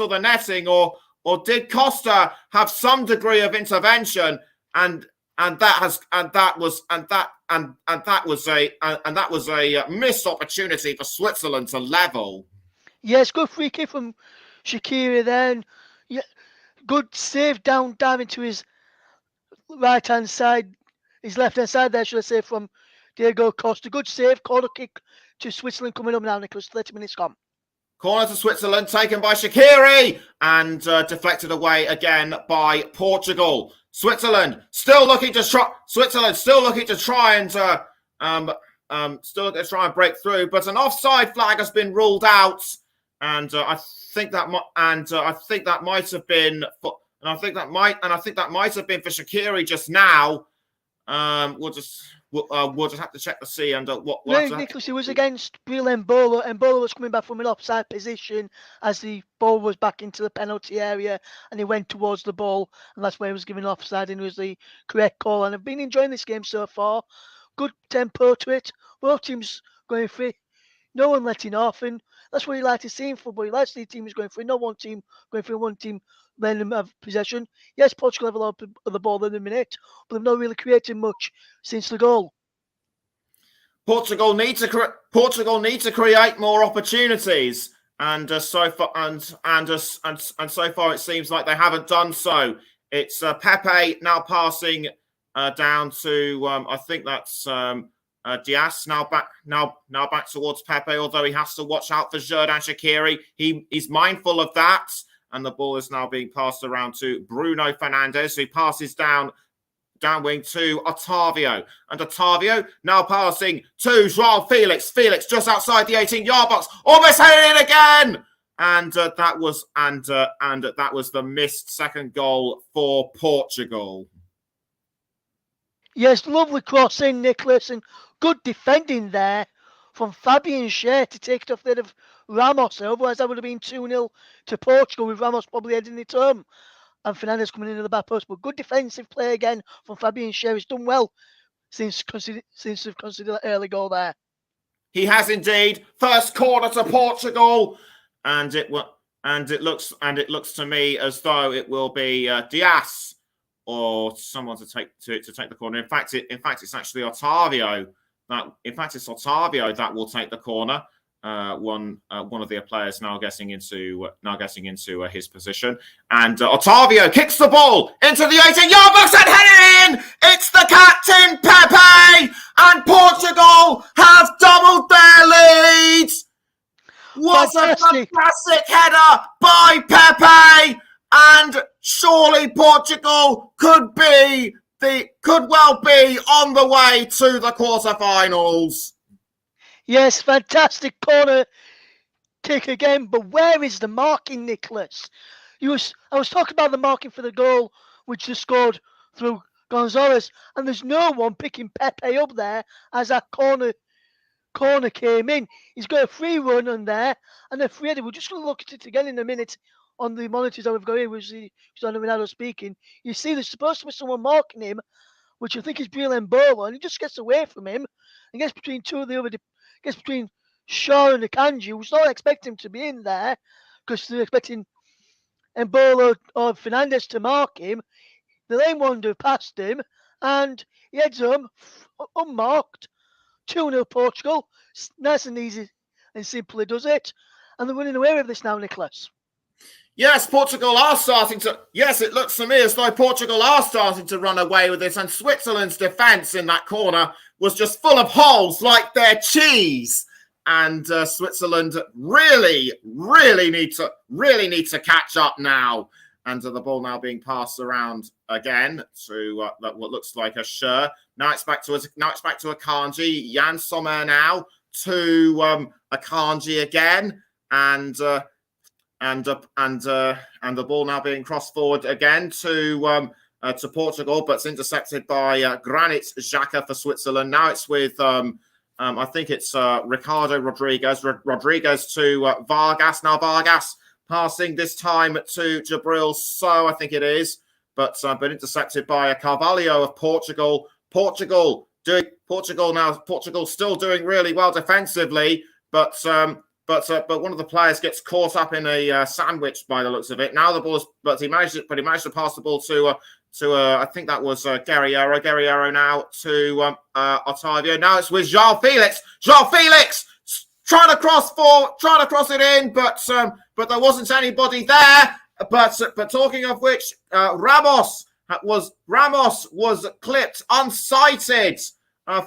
the netting, or did Costa have some degree of intervention, and that was a missed opportunity for Switzerland to level. Yes, good free kick from Shaqiri then. Yeah, good save down into his right hand side, his left hand side there, should I say, from Diego Costa. Good save, corner kick to Switzerland coming up now, Nicholas. 30 minutes gone. Corner to Switzerland, taken by Shaqiri, and deflected away again by Portugal. Switzerland still looking to try and break through, but an offside flag has been ruled out, and I think that might have been for Shaqiri just now. We'll just have to check to see. And Nicholas, it was against Braille Embolo. Embolo was coming back from an offside position as the ball was back into the penalty area, and he went towards the ball, and that's where he was given offside, and it was the correct call. And I've been enjoying this game so far. Good tempo to it. Both teams going free. No one letting off, and that's what you like to see in football. You like to see teams going free. No one team going free, one team letting them have possession. Yes, Portugal have a lot of the ball in a minute, but they've not really created much since the goal. Portugal need to create more opportunities, and so far it seems like they haven't done so. It's Pepe now passing down to I think that's Dias now back towards Pepe, although he has to watch out for Xherdan Shaqiri. He's mindful of that, and the ball is now being passed around to Bruno Fernandes, who passes down wing to Otavio, and Otavio now passing to Joao Felix. Felix just outside the 18-yard box, almost headed in again, and that was the missed second goal for Portugal. Yes, lovely cross in, Nicholas, and good defending there from Fabian Schär to take it off there of Ramos. Otherwise, that would have been 2-0 to Portugal, with Ramos probably heading it home, and Fernandes coming into the back post. But good defensive play again from Fabian Schär. He's done well since they've considered that early goal there. He has indeed. First corner to Portugal, and it looks to me as though it will be Dias or someone to take the corner. In fact, it's actually Otavio. It's Otavio that will take the corner. One of their players now getting into his position, and Otavio kicks the ball into the 18-yard box and headed in. It's the captain Pepe, and Portugal have doubled their lead. What a fantastic header by Pepe! And surely Portugal could well be on the way to the quarterfinals. Yes, fantastic corner kick again, but where is the marking, Nicholas? I was talking about the marking for the goal, which they scored through Gonzalez, and there's no one picking Pepe up there as that corner came in. He's got a free run on there and a free header. We're just going to look at it again in a minute on the monitors that we've got here, which is on Ronaldo speaking. You see, there's supposed to be someone marking him, which I think is Breel Mbolo, and he just gets away from him and gets between two of the other, gets between Shaw and Akanji, who's not expecting him to be in there because they're expecting Mbolo or Fernandez to mark him. The lane wander past him and he heads home unmarked. 2-0 Portugal. Nice and easy and simple it does it. And they're running away with this now, Nicholas. Yes, Portugal are starting to... Yes, it looks to me as though Portugal are starting to run away with this. And Switzerland's defence in that corner was just full of holes like their cheese. And Switzerland really need to catch up now. And the ball now being passed around again to what looks like a Schur. Now it's back to Akanji. Jan Sommer now to Akanji again, and the ball now being crossed forward again to Portugal, but it's intercepted by Granit Xhaka for Switzerland. Now it's with I think it's Ricardo Rodriguez. Rodriguez to Vargas. Now Vargas passing this time to Jabril So, I think it is, but intercepted by a Carvalho of Portugal. Portugal still doing really well defensively, but one of the players gets caught up in a sandwich by the looks of it. Now the ball is, he managed to pass the ball to I think that was Guerreiro. Guerreiro now to Otavio. Now it's with João Felix. João Felix trying to cross it in, but there wasn't anybody there. But talking of which, Ramos was clipped unsighted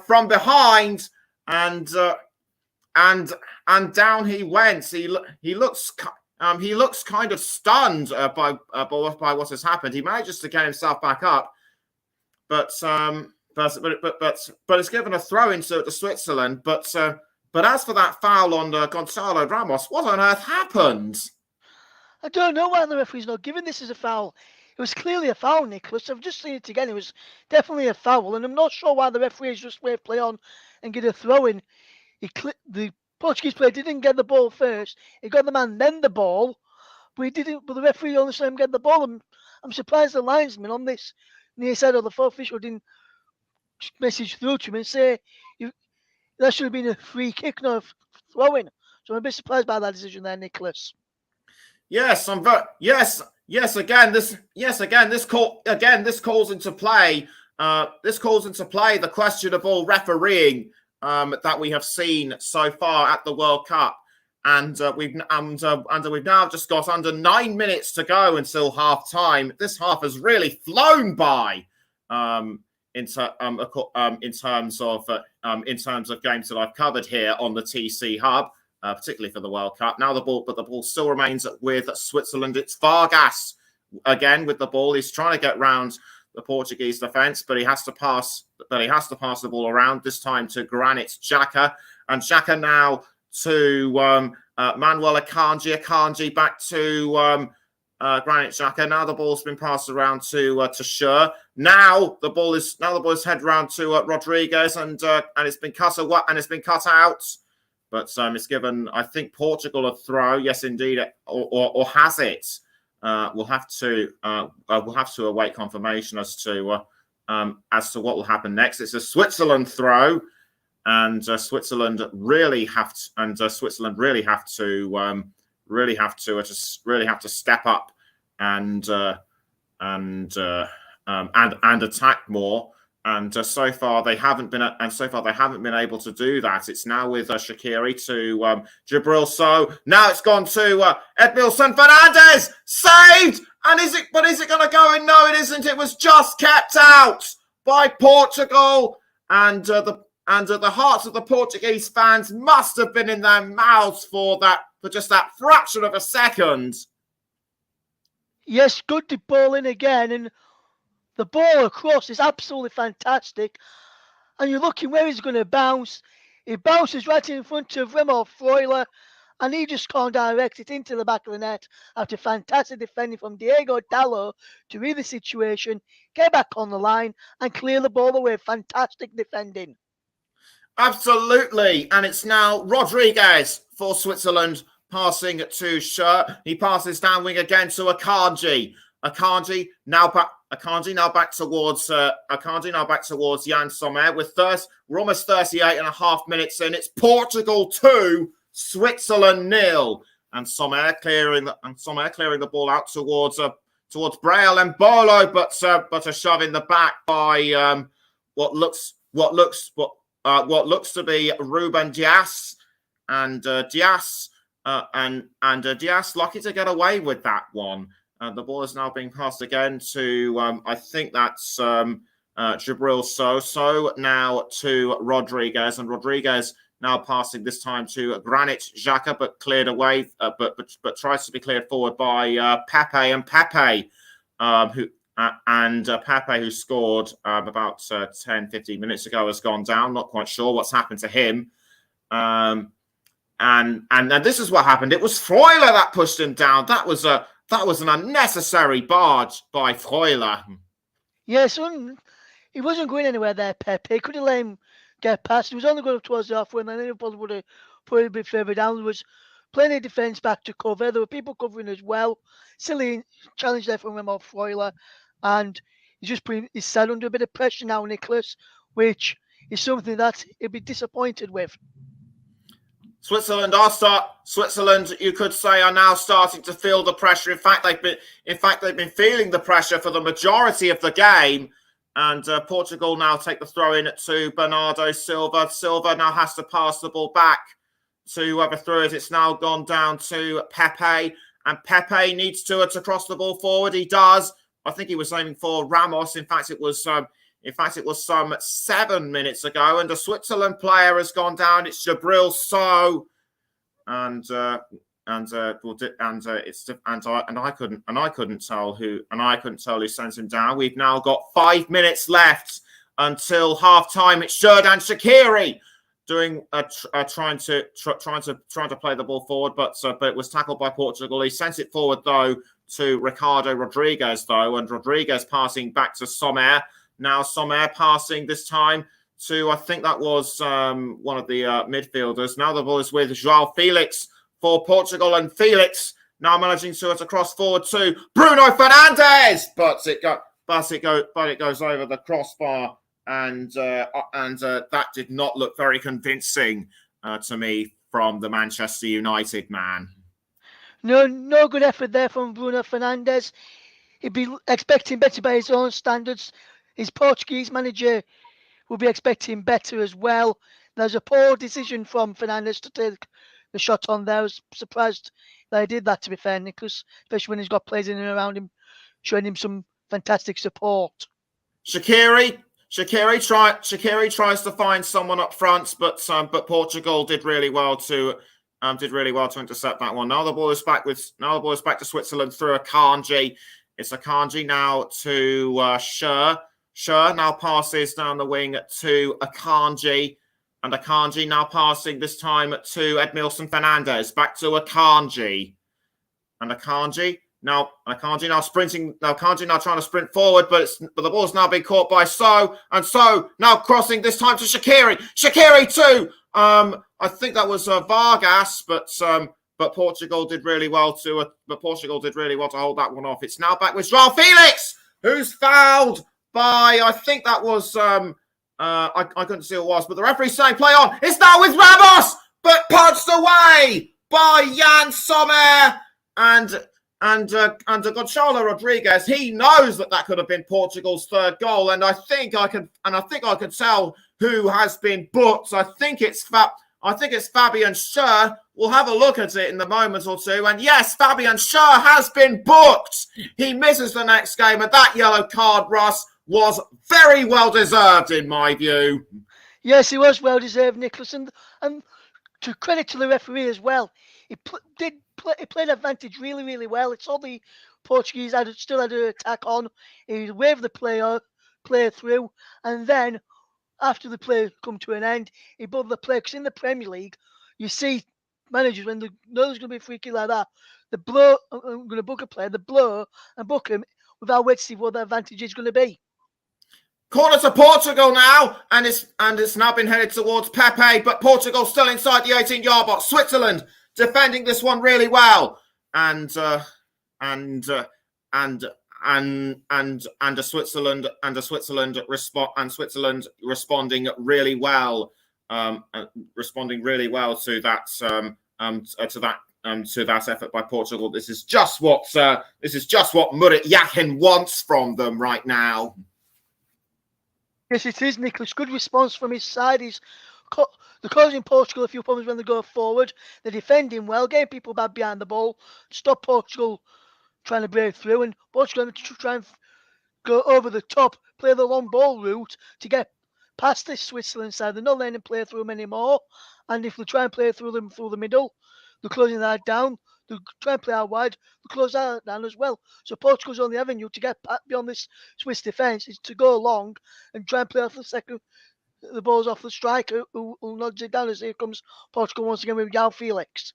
from behind, and down he went. He looks kind of stunned by what has happened. He manages to get himself back up, but it's given a throw into Switzerland. But as for that foul on Gonzalo Ramos, what on earth happened? I don't know why the referee's not giving this as a foul. It was clearly a foul, Nicholas. I've just seen it again. It was definitely a foul, and I'm not sure why the referee has just waved play on and get a throw in. The Portuguese player didn't get the ball first. He got the man, then the ball, but he didn't. But the referee only saw him get the ball. I'm surprised the linesman on this near side of the fourth official didn't message through to him and say that should have been a free kick, not a throw-in. So I'm a bit surprised by that decision there, Nicholas. Yes, Again, this calls into play. This calls into play the questionable refereeing that we have seen so far at the World Cup, and we've now just got under 9 minutes to go until half time. This half has really flown by. In terms of games that I've covered here on the TC Hub, particularly for the World Cup. Now the ball still remains with Switzerland. It's Vargas again with the ball. He's trying to get round the Portuguese defence, but he has to pass the ball around, this time to Granit Xhaka, and Xhaka now to Manuel Akanji. Akanji back to Granit Xhaka. Now the ball's been passed around to Schur. Now the ball is head round to Rodriguez, and it's been cut out. But it's given, I think, Portugal a throw. Yes, indeed, or has it? We'll have to await confirmation as to what will happen next. It's a Switzerland throw, and Switzerland really have to step up and attack more. And so far they haven't been able to do that. It's now with Shaqiri to Jabril So. Now it's gone to Edmilson Fernandez, saved. And is it going to go in? No, it isn't. It was just kept out by Portugal, and the hearts of the Portuguese fans must have been in their mouths for just that fraction of a second. Yes, good to ball in again, and the ball across is absolutely fantastic. And you're looking where he's going to bounce. He bounces right in front of Remo Freuler, and he just can't direct it into the back of the net after fantastic defending from Diego Dallo to read the situation, get back on the line, and clear the ball away. Fantastic defending. Absolutely. And it's now Rodriguez for Switzerland passing to Schur. He passes down wing again to Akanji. Akanji now back towards Jan Sommer. We're almost 38 and a half minutes in. It's Portugal 2, Switzerland 0. And Sommer clearing the ball out towards Braille and Bolo, but a shove in the back by what looks to be Ruben Dias, and Dias lucky to get away with that one. The ball is now being passed again to I think that's Jabril So now to Rodriguez, and Rodriguez now passing this time to Granit Xhaka, but cleared away, but tries to be cleared forward by Pepe, and Pepe who scored about 10-15 minutes ago, has gone down. Not quite sure what's happened to him. And this is what happened. It was Freuler that pushed him down. That was an unnecessary barge by Freuler. Yes, he wasn't going anywhere there, Pepe. He could have let him get past. He was only going up towards the halfway, and then Liverpool would have put it a bit further down. There was plenty of defence back to cover. There were people covering as well. Silly challenge there from Remo Freuler. And he's just putting his side under a bit of pressure now, Nicholas, which is something that he'll be disappointed with. Switzerland, you could say, are now starting to feel the pressure. In fact, they've been feeling the pressure for the majority of the game. And Portugal now take the throw in to Bernardo Silva. Silva now has to pass the ball back to whoever threw it. It's now gone down to Pepe, and Pepe needs to cross the ball forward. He does. I think he was aiming for Ramos. In fact, it was some 7 minutes ago, and the Switzerland player has gone down. It's Jabril So, and I couldn't tell who sent him down. We've now got 5 minutes left until half time. It's Xherdan Shaqiri doing trying to play the ball forward, but it was tackled by Portugal. He sent it forward though to Ricardo Rodriguez and Rodriguez passing back to Sommer. Now Sommer passing this time to, I think that was one of the midfielders. Now the ball is with João Felix for Portugal, and Felix now managing to cross forward to Bruno Fernandes, but it goes over the crossbar, and that did not look very convincing to me from the Manchester United man. No good effort there from Bruno Fernandes. He'd be expecting better by his own standards. His Portuguese manager will be expecting better as well. There's a poor decision from Fernandes to take the shot on there. I was surprised that he did that, to be fair, Nicholas, especially when he's got players in and around him showing him some fantastic support. Shaqiri tries to find someone up front, but Portugal did really well to intercept that one. Now the ball is back to Switzerland through Akanji. It's Akanji now to Schur. Schur now passes down the wing to Akanji, and Akanji now passing this time to Edmilson Fernandes. Back to Akanji, and Akanji now sprinting. Now Akanji now trying to sprint forward, but the ball's now being caught by So, and So now crossing this time to Shaqiri. Shaqiri too. I think that was Vargas, but Portugal did really well to hold that one off. It's now back with João Felix, who's fouled by, I think that was I couldn't see who it was, but the referee's saying play on. It's now with Ramos, but punched away by Jan Sommer and Gonçalo Rodriguez. He knows that could have been Portugal's third goal, and I think I could tell who has been booked. I think it's Fabian Schur. We'll have a look at it in a moment or two. And yes, Fabian Schur has been booked. He misses the next game, and that yellow card, Russ, was very well deserved in my view. Yes, he was well deserved, Nicholas, and to credit to the referee as well. He played advantage really, really well. It's all the Portuguese still had an attack on. He waved the player through, and then after the play come to an end, he brought the play. Because in the Premier League, you see managers, when they know there's going to be a free kick like that, they blow. I'm going to book a player, they blow and book him without waiting to see what the advantage is going to be. Corner to Portugal now, and it's now been headed towards Pepe, but Portugal still inside the 18-yard box. Switzerland defending this one really well, and Switzerland responding really well, responding really well to that effort by Portugal. This is just what Murat Yakin wants from them right now. Yes, it is, Nicholas. Good response from his side. They're causing Portugal a few problems when they go forward. They're defending well, getting people back behind the ball, stop Portugal trying to break through, and Portugal try and go over the top, play the long ball route to get past this Switzerland side. They're not letting them play through them anymore, and if they try and play through them through the middle, they're closing that down. They try and play out wide, they close that down as well. So Portugal's only avenue to get beyond this Swiss defence is to go long and try and play off the balls off the striker who nods it down as here comes Portugal once again with João Felix.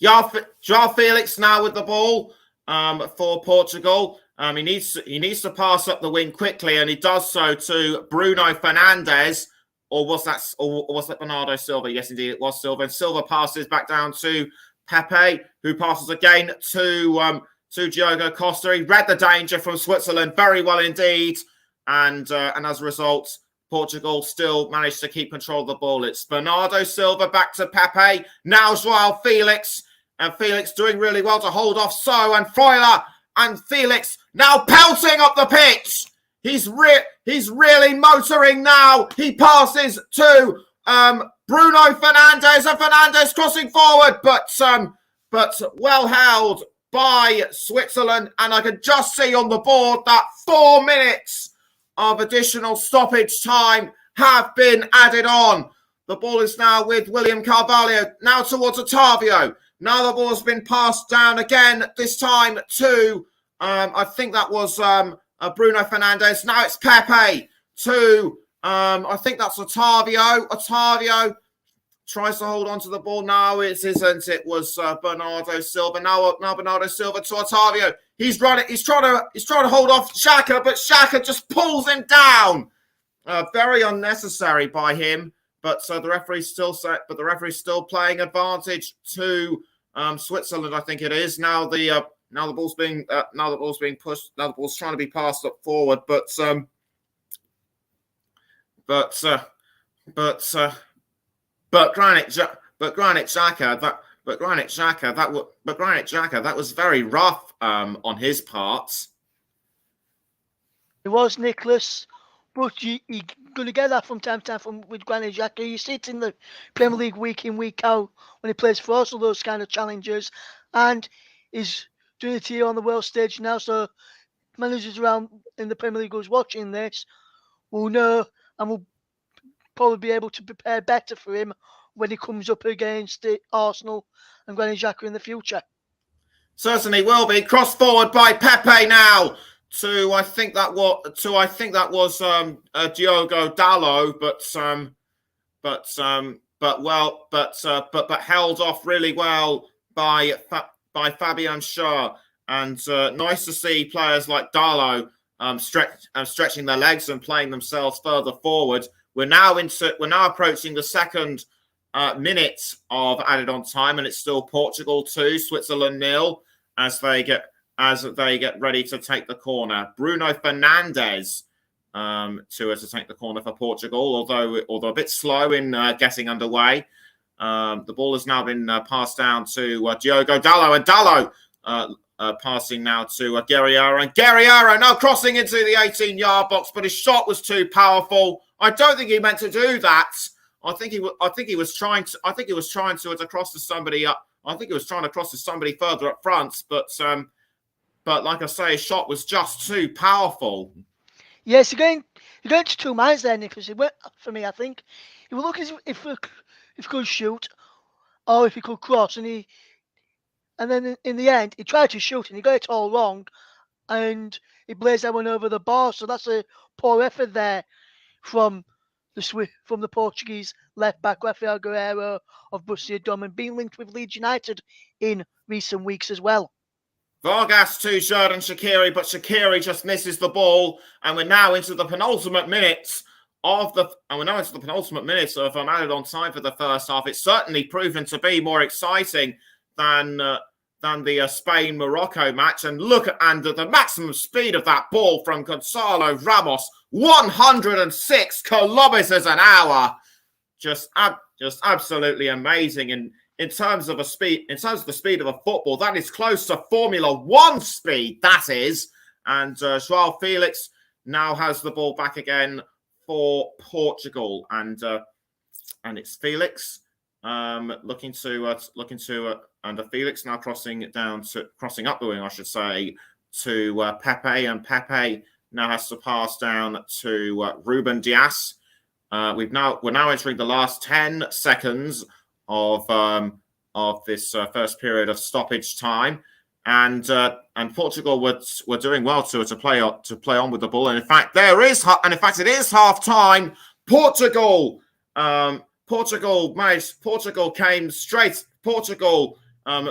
João Felix now with the ball for Portugal. He needs to pass up the wing quickly, and he does so to Bruno Fernandes. Or was that Bernardo Silva? Yes, indeed, it was Silva. And Silva passes back down to Pepe, who passes again to Diogo Costa. He read the danger from Switzerland very well indeed, and as a result, Portugal still managed to keep control of the ball. It's Bernardo Silva back to Pepe. Now João Felix, and Felix doing really well to hold off and Freuler, and Felix now pelting up the pitch. He's really motoring now. He passes to Bruno Fernandes, and Fernandes crossing forward, but well held by Switzerland. And I can just see on the board that 4 minutes of additional stoppage time have been added on. The ball is now with William Carvalho, now towards Otavio. Now the ball has been passed down again, this time to, I think that was Bruno Fernandes. Now it's Pepe to, I think that's Otavio. Otavio tries to hold on to the ball. No, it isn't. It was Bernardo Silva. Now Bernardo Silva to Otavio. He's running. He's trying to hold off Xhaka, but Xhaka just pulls him down. Very unnecessary by him. But the referee's still playing advantage to Switzerland. I think it is now. The ball's being pushed. Now the ball's trying to be passed up forward, but Granit Xhaka, that was very rough on his part. It was, Nicholas, but you're going to get that from time to time with Granit Xhaka. You see it in the Premier League week in, week out when he plays for us, all those kind of challenges, and he's doing it here on the world stage now. So managers around in the Premier League who's watching this will know and will probably be able to prepare better for him when he comes up against Arsenal and Granit Xhaka in the future. Certainly will be. Cross forward by Pepe now to I think that was Diogo Dalot, but held off really well by Fabian Schär. And nice to see players like Dalot stretching their legs and playing themselves further forward. We're now approaching the second minute of added on time, and it's still Portugal 2, Switzerland 0 as they get ready to take the corner. Bruno Fernandes to take the corner for Portugal, although a bit slow in getting underway. The ball has now been passed down to Diogo Dalot, and Dalot passing now to Guerreiro, and Guerreiro now crossing into the 18-yard box, but his shot was too powerful. I don't think he meant to do that. I think he was trying to cross to somebody up. I think he was trying to cross to somebody further up front, but like I say, his shot was just too powerful. Yes, you're going to two minds there, Nicholas. For me, I think he was looking if he could shoot or if he could cross, and then in the end he tried to shoot and he got it all wrong, and he blazed that one over the bar. So that's a poor effort there from from the Portuguese left back Rafael Guerreiro of Borussia Dortmund, being linked with Leeds United in recent weeks as well. Vargas to Xherdan Shaqiri, but Shaqiri just misses the ball, and we're now into the penultimate minutes of added on time for the first half. It's certainly proven to be more exciting than the Spain-Morocco match. And look at the maximum speed of that ball from Gonzalo Ramos, 106 kilometers an hour, just absolutely amazing. And in terms of the speed of a football, that is close to Formula One speed. That is, and João Felix now has the ball back again for Portugal, and it's Felix looking to Felix now crossing up the wing, I should say, to Pepe, and Pepe now has to pass down to Ruben Dias. We're now entering the last 10 seconds of this first period of stoppage time, and Portugal were doing well to play on with the ball. And in fact, it is half time. Portugal came straight. Portugal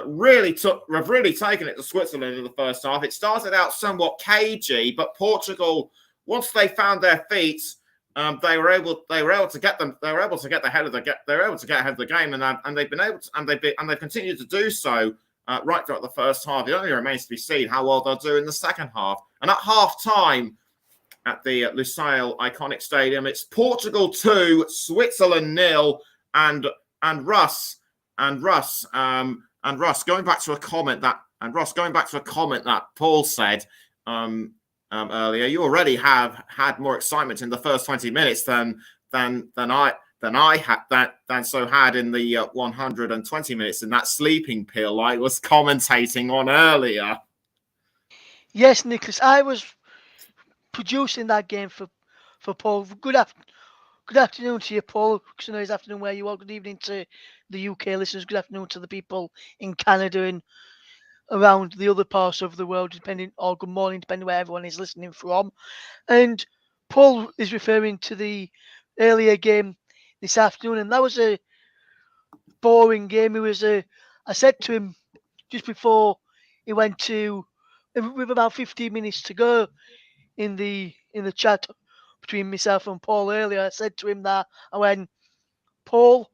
really taken it to Switzerland in the first half. It started out somewhat cagey, but Portugal, once they found their feet, they were able to get ahead of the game, and they've continued to do so right throughout the first half. It only remains to be seen how well they'll do in the second half. And at half time at the Lusail iconic stadium, it's Portugal 2, Switzerland 0, and Russ going back to a comment that Paul said earlier. You already have had more excitement in the first 20 minutes than I had in the 120 minutes in that sleeping pill I was commentating on earlier. Yes, Nicholas, I was producing that game for Paul. Good afternoon to you, Paul, because I know it's afternoon where you are. Good evening to the UK listeners. Good afternoon to the people in Canada and around the other parts of the world, or good morning, depending where everyone is listening from. And Paul is referring to the earlier game this afternoon, and that was a boring game. I said to him just before he went to, with about 15 minutes to go in the chat between myself and Paul earlier, I said to him that I went, Paul,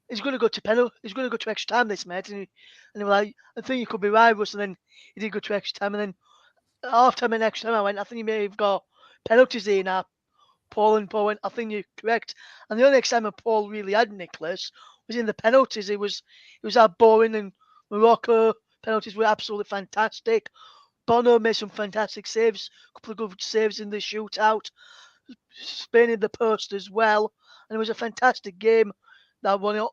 he's going to go to penalty. He's going to go to extra time, this mate. And he was like, I think you could be right, Russ. And then he did go to extra time. And then half time and extra time, I went, I think you may have got penalties here now, Paul. And Paul went, I think you're correct. And the only excitement Paul really had, Nicholas, was in the penalties. It was that boring, and Morocco penalties were absolutely fantastic. Bono made some fantastic saves, a couple of good saves in the shootout. Spain in the post as well. And it was a fantastic game. That one,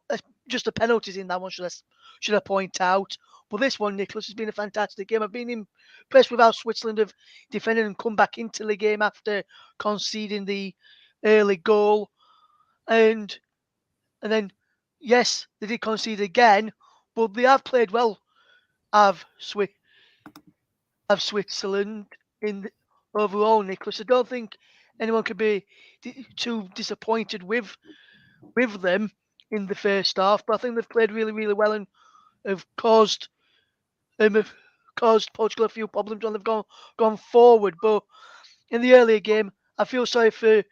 just the penalties in that one, should I point out. But this one, Nicholas, has been a fantastic game. I've been impressed with how Switzerland have defended and come back into the game after conceding the early goal. And then, yes, they did concede again, but they have played well of Switzerland overall, Nicholas. I don't think anyone could be too disappointed with them in the first half, but I think they've played really, really well and have caused Portugal a few problems when they've gone forward. But in the earlier game, I feel sorry for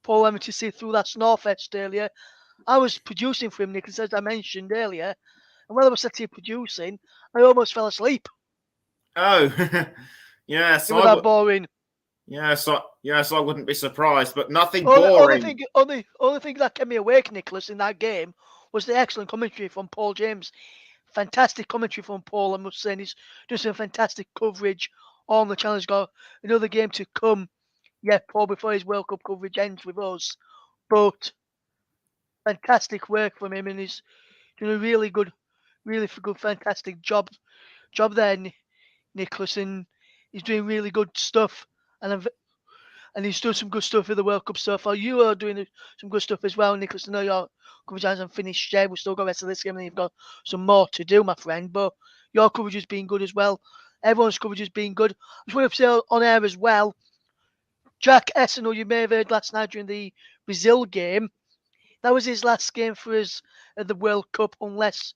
Paul having to see through that snowfest earlier. I was producing for him, Nicholas, as I mentioned earlier, and while I was sat here producing, I almost fell asleep. Oh, yes. It was that boring. Yes, I wouldn't be surprised, but nothing boring. Only thing that kept me awake, Nicholas, in that game was the excellent commentary from Paul James. Fantastic commentary from Paul, I must say. And he's doing some fantastic coverage on the challenge. Got another game to come, Paul, before his World Cup coverage ends with us. But fantastic work from him, and he's doing a really good, fantastic job there, Nicholas, and he's doing really good stuff. And he's done some good stuff in the World Cup so far. You are doing some good stuff as well, Nicholas. I know your coverage hasn't finished yet. We've still got the rest of this game, and you've got some more to do, my friend. But your coverage has been good as well. Everyone's coverage has been good. I just want to say on air as well, Jack Essendon, you may have heard last night during the Brazil game, that was his last game for us at the World Cup, unless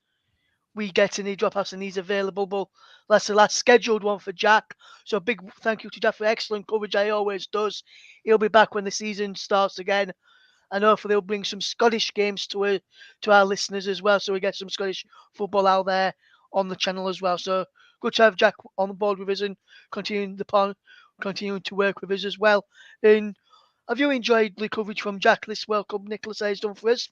we get any dropouts and he's available. But that's the last scheduled one for Jack. So a big thank you to Jack for excellent coverage. He always does. He'll be back when the season starts again. And hopefully he'll bring some Scottish games to our listeners as well. So we get some Scottish football out there on the channel as well. So good to have Jack on board with us and continuing to work with us as well. And have you enjoyed the coverage from Jack this World Cup Nicholas has done for us?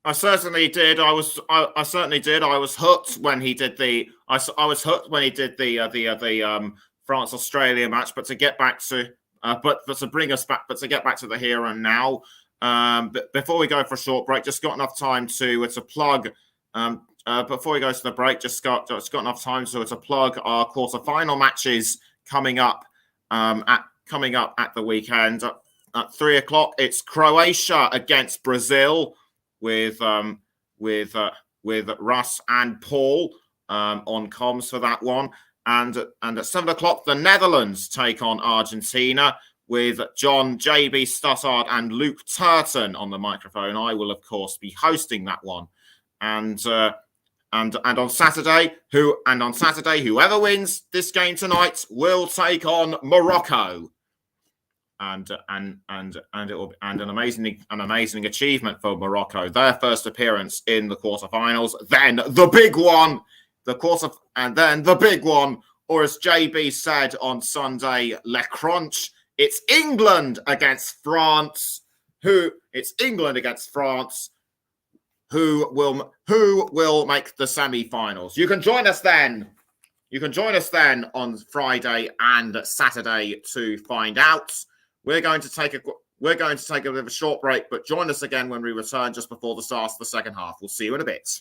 I certainly did. I certainly did. I was hooked when he did the. I was hooked when he did the France Australia match. But to get back to, but to bring us back, but to get back to the here and now. But before we go for a short break, just got enough time to plug. Before we go to the break, just got enough time to plug our quarter-final matches coming up. At the weekend at 3:00. It's Croatia against Brazil with Russ and Paul on comms for that one, and at 7:00 the Netherlands take on Argentina with John, JB Stuttard, and Luke Turton on the microphone. I will of course be hosting that one, and on Saturday, whoever wins this game tonight will take on Morocco. And it will be an amazing achievement for Morocco. Their first appearance in the quarterfinals. Then the big one, or as JB said on Sunday, Le Crunch. It's England against France. Who will make the semi-finals? You can join us then. On Friday and Saturday to find out. We're going to take a bit of a short break, but join us again when we return just before the start of the second half. We'll see you in a bit.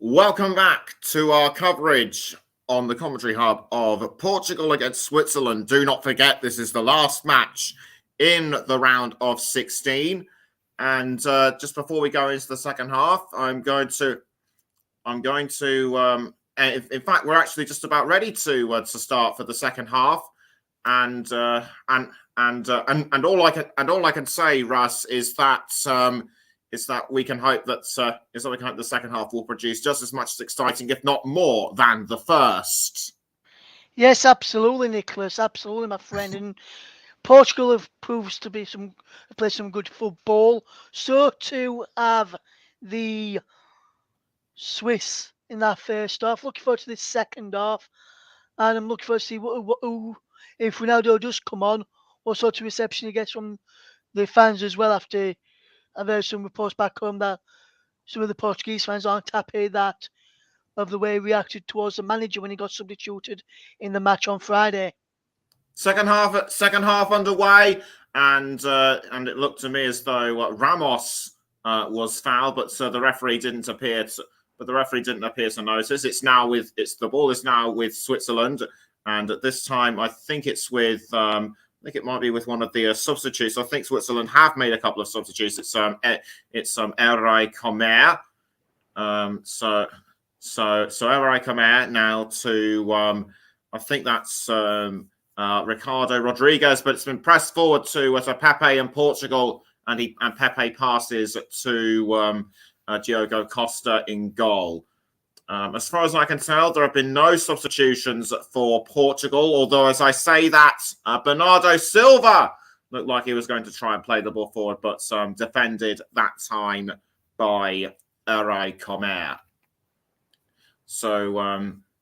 Welcome back to our coverage on the commentary hub of Portugal against Switzerland. Do not forget, this is the last match in the round of 16. And just before we go into the second half, in fact, we're actually just about ready to start for the second half. And all I can say, Russ, is that we can hope that the second half will produce just as much as exciting, if not more, than the first. Yes, absolutely, Nicholas. Absolutely, my friend. And Portugal have proved to be play some good football. So too have the Swiss in that first half. Looking forward to this second half, and I'm looking forward to see who, if Ronaldo does come on, what sort of reception he gets from the fans as well. After I've heard some reports back home that some of the Portuguese fans aren't happy of the way he reacted towards the manager when he got substituted in the match on Friday. Second half underway, and it looked to me as though Ramos was fouled, but the referee didn't appear to. But the referee didn't appear to notice. The ball is now with Switzerland, and at this time, I think it's with. I think it might be with one of the substitutes. I think Switzerland have made a couple of substitutes. It's Eray Comer. So Eray Comer now to. I think that's Ricardo Rodriguez, but it's been pressed forward to Pepe in Portugal, and Pepe passes to Diogo Costa in goal. As far as I can tell, there have been no substitutions for Portugal, although as I say that, Bernardo Silva looked like he was going to try and play the ball forward, but defended that time by Eray Comer. So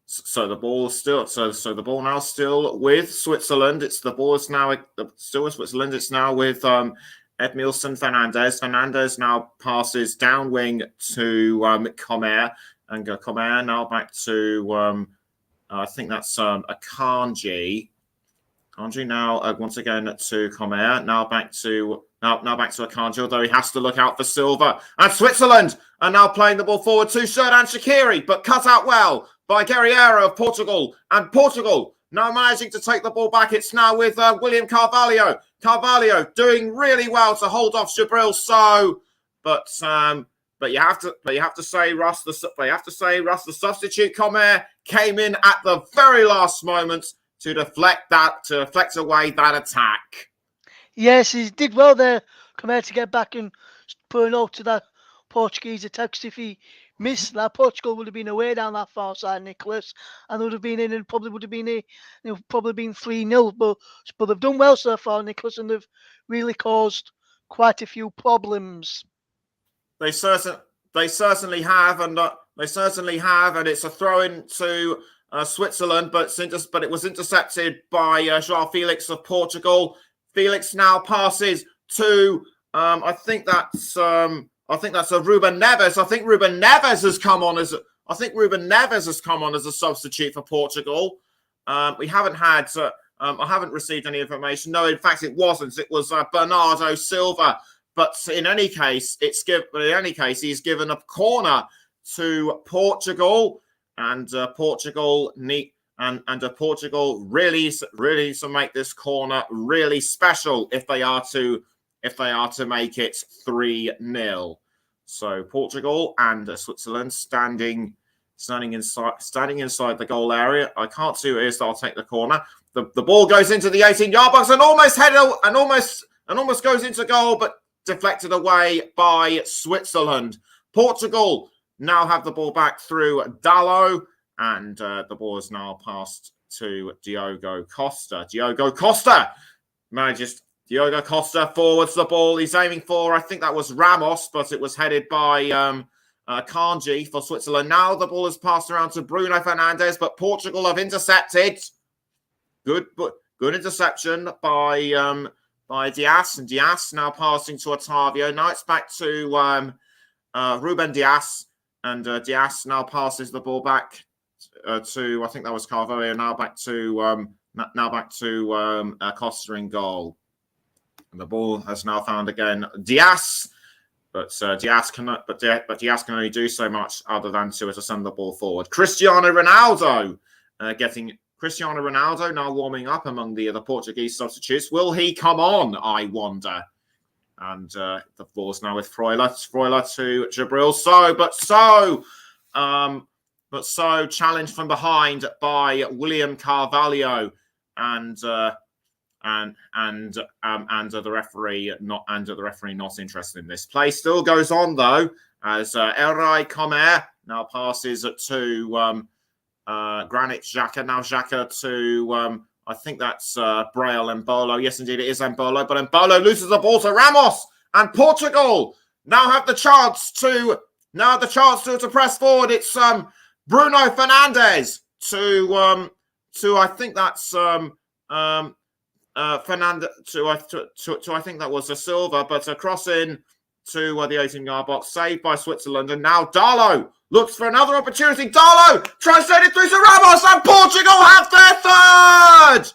the ball still. So the ball now still with Switzerland. The ball is now still with Switzerland. It's now with Edmilson Fernandez. Fernandez now passes down wing to Comer, and Comer now back to I think that's Akanji. Akanji now once again to Comer. Now back to Akanji, although he has to look out for Silva. And Switzerland are now playing the ball forward to Xherdan Shaqiri, but cut out well by Guerreiro of Portugal. And Portugal now managing to take the ball back. It's now with William Carvalho. Carvalho doing really well to hold off Jibril So, but you have to say Russ, the substitute Comer came in at the very last moment to deflect away that attack. Yes, he did well there, Comer, to get back and put an halt to that Portuguese attack. 'Cause if he missed that, Portugal would have been away down that far side, Nicholas, and would have been in, and probably would have been probably been 3-0. But they've done well so far, Nicholas, and they've really caused quite a few problems. They certainly have, and it's a throw in to Switzerland, but it was intercepted by João Felix of Portugal. Felix now passes to I think that's a Ruben Neves. I think Ruben Neves has come on as a substitute for Portugal. We haven't had. I haven't received any information. No, in fact, it wasn't. It was Bernardo Silva. But in any case, he's given a corner to Portugal, and Portugal really to make this corner really special if they are to make it 3-0. So Portugal and Switzerland standing inside the goal area. I can't see who it is that'll take the corner. The ball goes into the 18-yard box and almost goes into goal, but deflected away by Switzerland. Portugal now have the ball back through Dalot, and the ball is now passed to Diogo Costa. Diogo Costa forwards the ball. He's aiming for, I think that was Ramos, but it was headed by Kanji for Switzerland. Now the ball is passed around to Bruno Fernandes, but Portugal have intercepted. Good interception by Dias, and Dias now passing to Otavio. Now it's back to Ruben Dias, and Dias now passes the ball back to, I think that was Carvalho. Now back to Costa in goal. And the ball has now found again Dias, Diaz can only do so much other than to send the ball forward. Cristiano Ronaldo now warming up among the Portuguese substitutes. Will he come on, I wonder? And the ball's now with Freuler to Jabril. So challenged from behind by William Carvalho, and the referee not interested in this play. Still goes on though, as Eray Comer now passes to Granit Xhaka. Now Xhaka to I think that's Braille Embolo. Yes, indeed, it is Embolo. But Embolo loses the ball to Ramos, and Portugal now have the chance to press forward. It's Bruno Fernandes to I think that's Fernandez to I think that was a Silva, but a cross in to the 18-yard box, saved by Switzerland, and now Darlow looks for another opportunity. Darlow tries to send it through to Ramos, and Portugal have their third.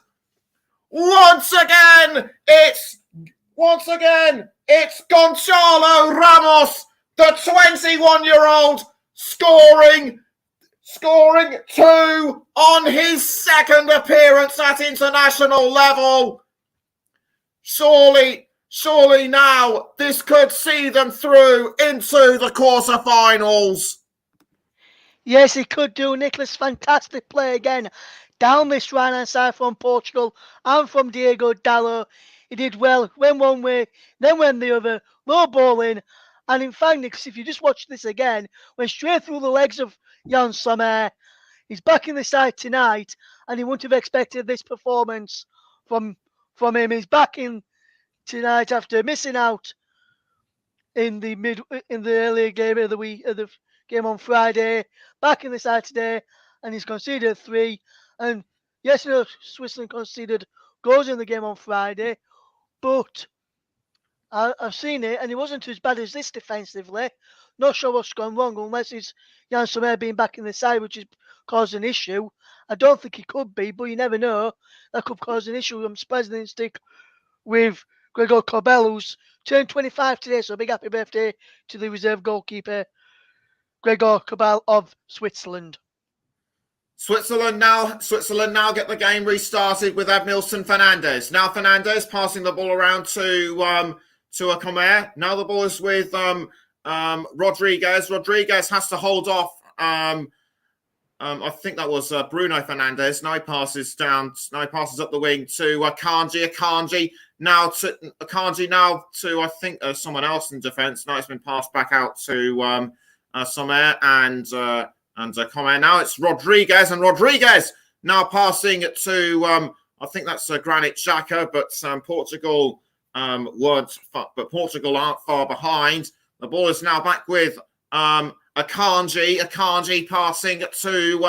Once again, it's Gonçalo Ramos, the 21-year-old, scoring two on his second appearance at international level. Surely now this could see them through into the quarterfinals. Yes, he could do, Nicholas. Fantastic play again down this right-hand side from Portugal and from Diego Dallo. He did well, went one way, then went the other, low ball in. And in fact, Nicholas, if you just watch this again, went straight through the legs of Jan Sommer. He's back in the side tonight, and he wouldn't have expected this performance from him. He's back in tonight after missing out in the earlier game of the week, of the game on Friday. Back in the side today, and he's conceded 3. And yes, Switzerland conceded goals in the game on Friday, but I've seen it, and it wasn't as bad as this defensively. Not sure what's gone wrong, unless it's Jan Sommer being back in the side, which has caused an issue. I don't think he could be, but you never know. That could cause an issue. I'm surprised they didn't stick with Gregor Kobel, who's turned 25 today, so a big happy birthday to the reserve goalkeeper, Gregor Kobel of Switzerland. Switzerland now get the game restarted with Edmilson Fernandes. Now Fernandes passing the ball around to a Comer. Now the ball is with Rodriguez. Rodriguez has to hold off. I think that was Bruno Fernandes. Now he passes down. Now he passes up the wing to Akanji. Akanji now to I think someone else in defence. Now it's been passed back out to Sommer and Comer. Now it's Rodriguez, and Rodriguez now passing it to I think that's Granit Xhaka, but Portugal Portugal aren't far behind. The ball is now back with Akanji. Akanji passing to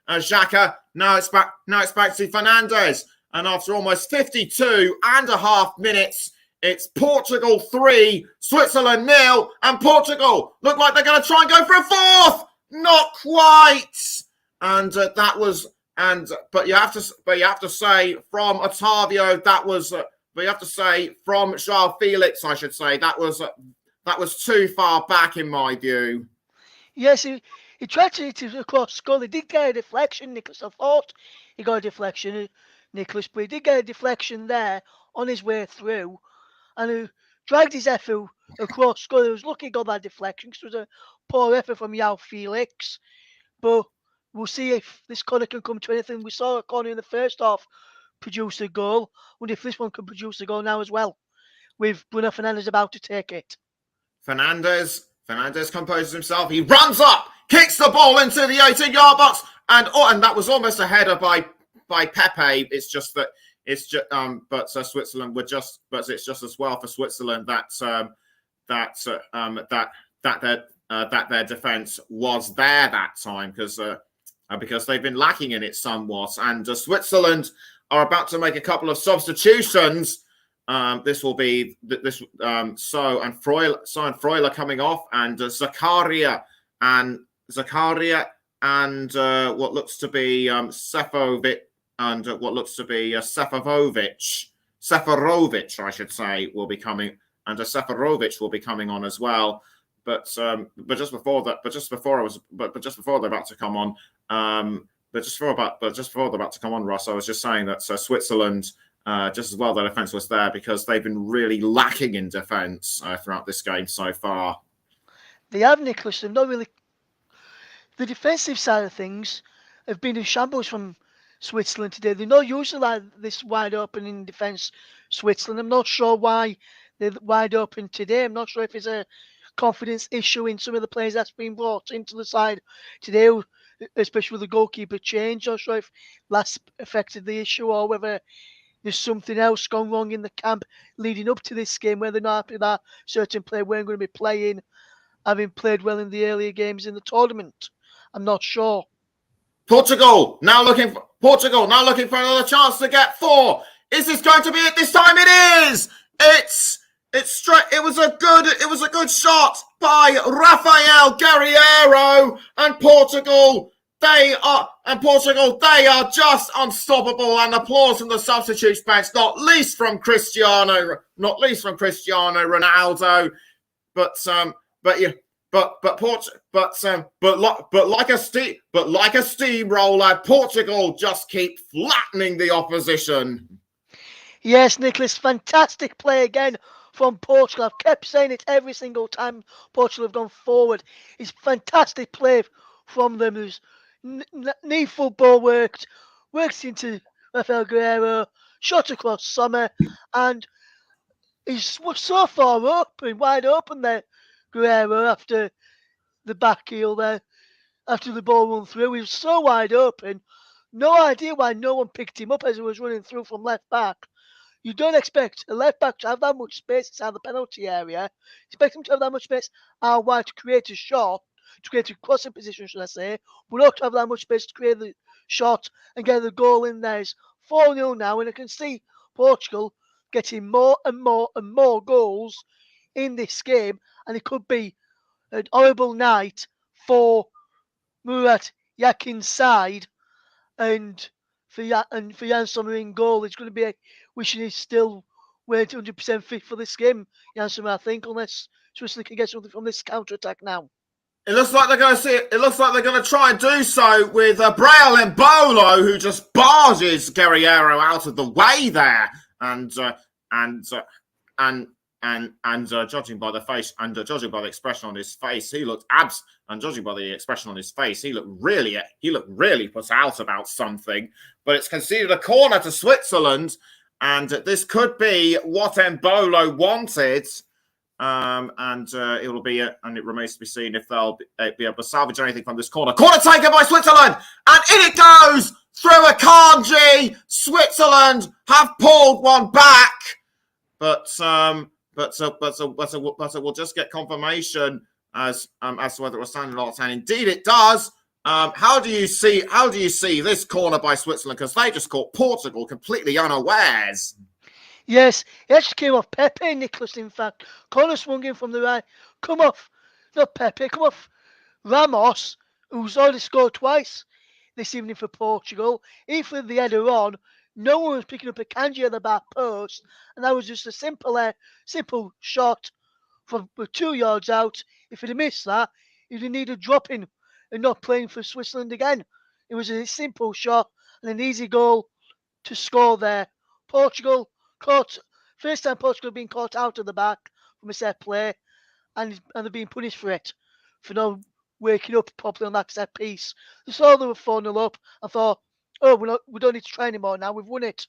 Xhaka. Now it's back to Fernandes. And after almost 52 and a half minutes, it's Portugal 3, Switzerland 0, and Portugal look like they're going to try and go for a fourth. Not quite. And but you have to say from Otavio, that was. But you have to say from João Felix, I should say, that was too far back in my view. Yes, he tried to hit it across goal. He did get a deflection, Nicholas. I thought he got a deflection, Nicholas, but he did get a deflection there on his way through, and he dragged his effort across goal. He was lucky he got that deflection because it was a poor effort from João Felix. But we'll see if this corner can come to anything. We saw a corner in the first half produce a goal. I wonder if this one can produce a goal now as well, with Bruno Fernandes about to take it. Fernandes composes himself. He runs up, kicks the ball into the 18-yard box, and that was almost a header by Pepe. It's just that Switzerland but it's just as well for Switzerland that their defence was there that time because they've been lacking in it somewhat, and Switzerland are about to make a couple of substitutions. This will be So and Freuler coming off, and Zakaria and what looks to be Seferovic, I should say, will be coming Seferovic will be coming on as well. But just before they're about to come on, Ross, I was just saying that Switzerland, just as well, their defence was there because they've been really lacking in defence throughout this game so far. They have, Nicholas. They've not really. The defensive side of things have been in shambles from Switzerland today. They're not usually like this wide open in defence, Switzerland. I'm not sure why they're wide open today. I'm not sure if it's a confidence issue in some of the players that's been brought into the side today, especially with the goalkeeper change. Not sure if that's affected the issue or whether there's something else gone wrong in the camp leading up to this game, where they're not happy that certain player weren't going to be playing, having played well in the earlier games in the tournament. I'm not sure. Portugal now looking for another chance to get 4. Is this going to be it this time? It is. It was a good shot by Rafael Guerreiro, and Portugal. They are just unstoppable, and applause from the substitutes bench, not least from Cristiano Ronaldo, but like a steamroller, Portugal just keep flattening the opposition. Yes, Nicholas, fantastic play again from Portugal. I've kept saying it every single time Portugal have gone forward. It's fantastic play from them. There's knee football worked into Rafael Guerreiro, shot across Sommer, and he's so far wide open there, Guerreiro, after the back heel there, after the ball run through. He was so wide open. No idea why no one picked him up as he was running through from left back. You don't expect a left back to have that much space inside the penalty area. Expect him to have that much space out wide to create a shot, to create a crossing position, should I say, but not to have that much space to create the shot and get the goal in there. It's 4-0 now, and I can see Portugal getting more and more and more goals in this game, and it could be an horrible night for Murat Yakin's side, and for Jan Sommer in goal. It's going to be wishing he's still weren't 100% fit for this game, Jan Sommer, I think, unless Switzerland can get something from this counter-attack now. It looks like they're going to see it. It looks like they're going to try and do so with Braille Embolo, who just barges Guerreiro out of the way there, and judging by the face and judging by the expression on his face, he looked really put out about something. But it's conceded a corner to Switzerland, and this could be what Embolo wanted. It remains to be seen if they'll be able to salvage anything from this corner. Corner taken by Switzerland, and in it goes through a Kanji. Switzerland have pulled one back, but we'll just get confirmation as to whether it was standing or not. And indeed, it does. How do you see this corner by Switzerland? Because they just caught Portugal completely unawares. Yes, it actually came off Pepe, Nicholas, in fact. Corner swung in from the right. Come off Ramos, who's already scored twice this evening for Portugal. He flipped the header on. No one was picking up a Kanji at the back post. And that was just a simple shot from 2 yards out. If he'd have missed that, he'd have needed dropping and not playing for Switzerland again. It was a simple shot and an easy goal to score there. Portugal first time Portugal being caught out of the back from a set play, and they're being punished for it, for not waking up properly on that set piece. They saw they were 4-0 up and thought, oh, we don't need to try anymore now, we've won it.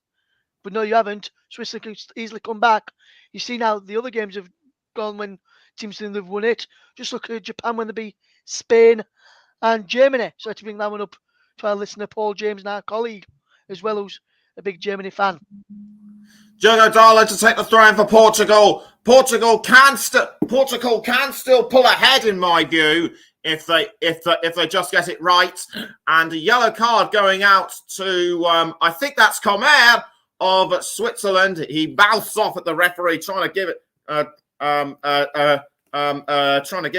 But no, you haven't. Switzerland can easily come back. You see now the other games have gone when teams think they've won it. Just look at Japan when they beat Spain and Germany. So to bring that one up to our listener, Paul James, and our colleague as well, who's a big Germany fan. Diogo Dalot to take the throw in for Portugal. Portugal can still pull ahead, in my view, if they just get it right. And a yellow card going out to I think that's Comer of Switzerland. He bounced off at the referee, trying to give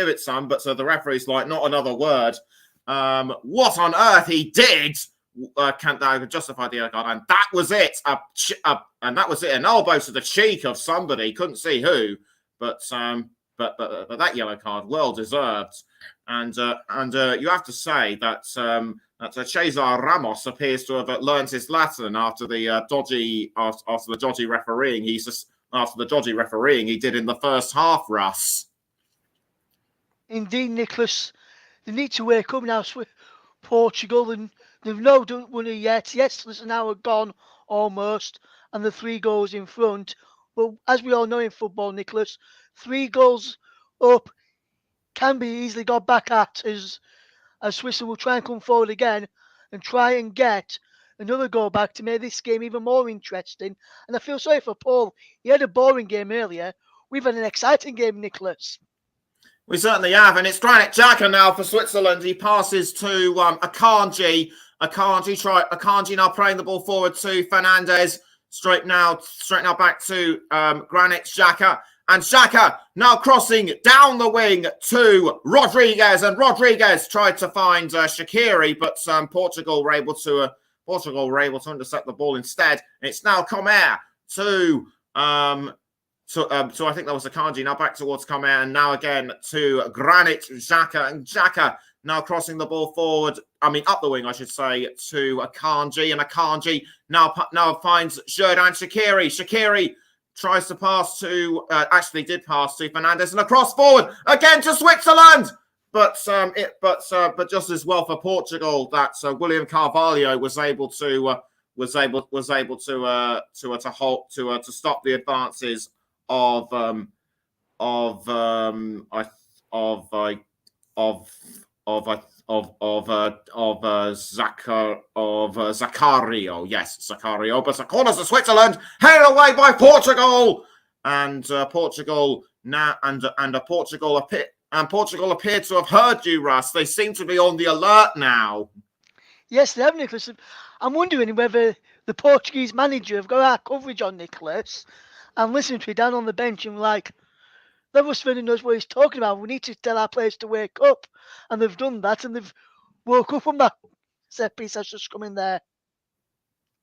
it some, but so the referee's like, not another word. What on earth he did? Can't justify the yellow card, and that was it. An elbow to the cheek of somebody, couldn't see who, but that yellow card, well deserved. And you have to say that Cesar Ramos appears to have learned his Latin after the dodgy refereeing. After the dodgy refereeing he did in the first half, Russ. Indeed, Nicholas, they need to wake up now. Portugal, and they've not won it yet. Yes, there's an hour gone almost, and the 3 goals in front. But as we all know in football, Nicholas, 3 goals up can be easily got back at as Switzerland will try and come forward again and try and get another goal back to make this game even more interesting. And I feel sorry for Paul. He had a boring game earlier. We've had an exciting game, Nicholas. We certainly have, and it's Granit Xhaka now for Switzerland. He passes to Akanji. Akanji now playing the ball forward to Fernandez. Straight now back to Granit Xhaka. And Xhaka now crossing down the wing to Rodriguez. And Rodriguez tried to find Shaqiri, but Portugal were able to intercept the ball instead. And it's now Comer to So I think that was Akanji. Now back towards Comer, and now again to Granit Xhaka. And Xhaka now crossing the ball forward. Up the wing, I should say, to Akanji. And Akanji now finds Xherdan Shaqiri. Shaqiri tries to pass to, did pass to Fernandez, and a cross forward again to Switzerland. But just as well for Portugal that William Carvalho was able to stop the advances of Zakario. Yes, Zakario. But the corners of Switzerland headed away by Portugal, and Portugal appeared to have heard you, Russ. They seem to be on the alert now. Yes, they have, Nicholas. I'm wondering whether the Portuguese manager have got our coverage on Nicholas and listened to it down on the bench and like, that really knows what he's talking about. We need to tell our players to wake up. And they've done that, and they've woke up from that set piece that's just come in there.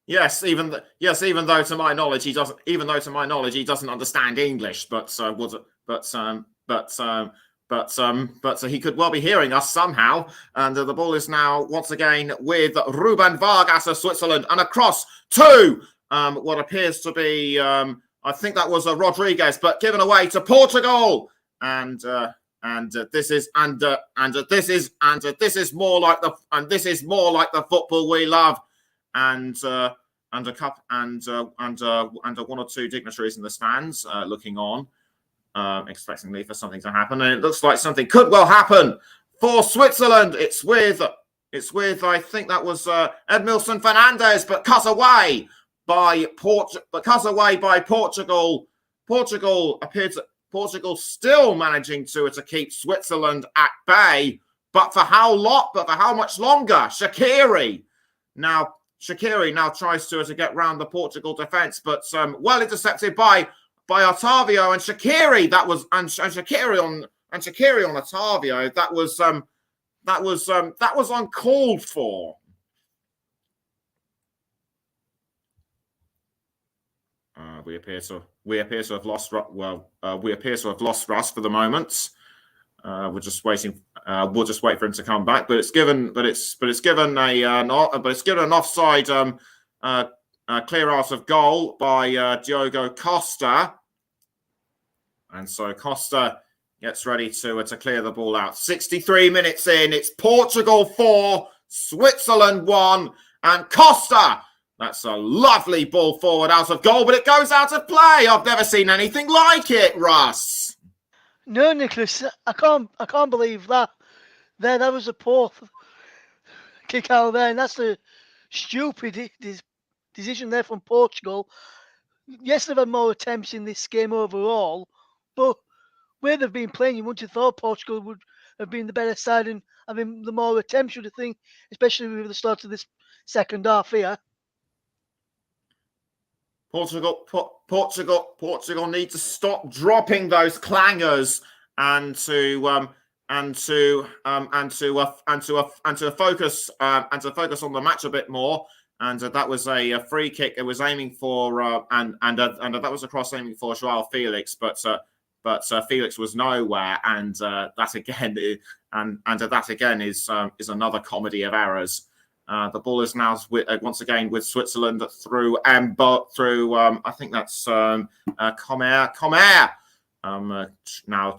Yes, even though to my knowledge he doesn't understand English, but he could well be hearing us somehow. And the ball is now once again with Ruben Vargas of Switzerland, and across to what appears to be I think that was Rodriguez, but given away to Portugal. And this is more like the football we love. And one or two dignitaries in the stands looking on, expectingly for something to happen. And it looks like something could well happen for Switzerland. It's with I think that was Edmilson Fernandez, but cut away by Portugal. Portugal still managing to keep Switzerland at bay, but for how much longer? Shaqiri now tries to get round the Portugal defence, but well intercepted by Otavio, and Shaqiri Shaqiri on Otavio. That was uncalled for. We appear to have lost Russ for the moment. We're just waiting. We'll just wait for him to come back. But it's given an offside clear out of goal by Diogo Costa, and so Costa gets ready to clear the ball out. 63 minutes in, it's Portugal 4, Switzerland 1, and Costa. That's a lovely ball forward out of goal, but it goes out of play. I've never seen anything like it, Russ. No, Nicholas, I can't believe that. That was a poor kick out there, and that's a stupid decision there from Portugal. Yes, they've had more attempts in this game overall, but where they've been playing, you wouldn't have thought Portugal would have been the better side and having the more attempts, you'd think, especially with the start of this second half here. Portugal need to stop dropping those clangers and to focus on the match a bit more. And that was a free kick. It was aiming for and that was a cross aiming for Joao Felix, but but Felix was nowhere, and that again is another comedy of errors. The ball is now once again with Switzerland through I think that's Comer. Now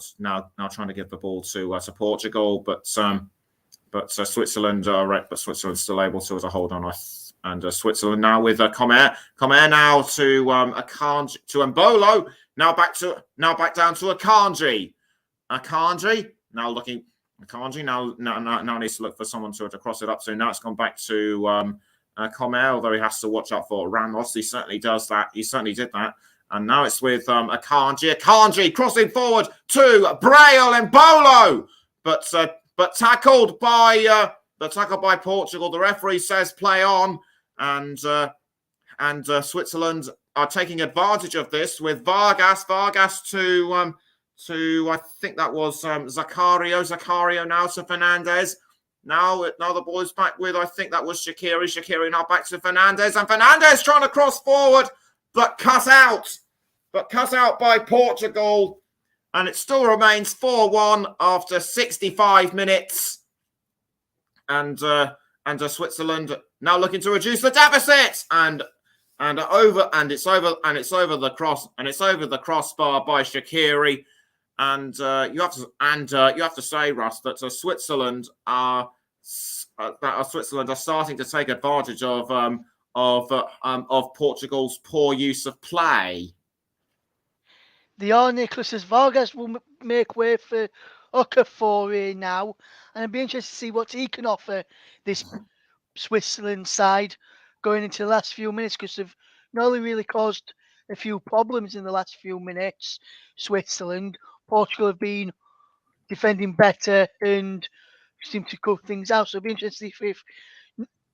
trying to give the ball to Portugal, but Switzerland Switzerland's still able to hold on. And Switzerland now with Comer now to Akanji, to Mbolo. Now back down to Akanji. Akanji now needs to look for someone to cross it up to. Now it's gone back to Comer, although he has to watch out for Ramos. He certainly does that. He certainly did that. And now it's with Akanji. Akanji crossing forward to Braille and Mbolo, but tackled by Portugal. The referee says play on, and Switzerland are taking advantage of this with Vargas to I think that was Zakario now to Fernandez. Now the ball is back with, I think that was Shaqiri now back to Fernandez, and Fernandez trying to cross forward but cut out by Portugal, and it still remains 4-1 after 65 minutes. And Switzerland now looking to reduce the deficit, and it's over the crossbar by Shaqiri, and you have to say, Russ, that Switzerland are starting to take advantage of Portugal's poor use of play. They are, Nicholas, as Vargas will make way for Okafor now, and I'd be interested to see what he can offer this Switzerland side going into the last few minutes, because they've not only really caused a few problems in the last few minutes, Switzerland. Portugal have been defending better and seem to cut things out. So it'd be interesting to see if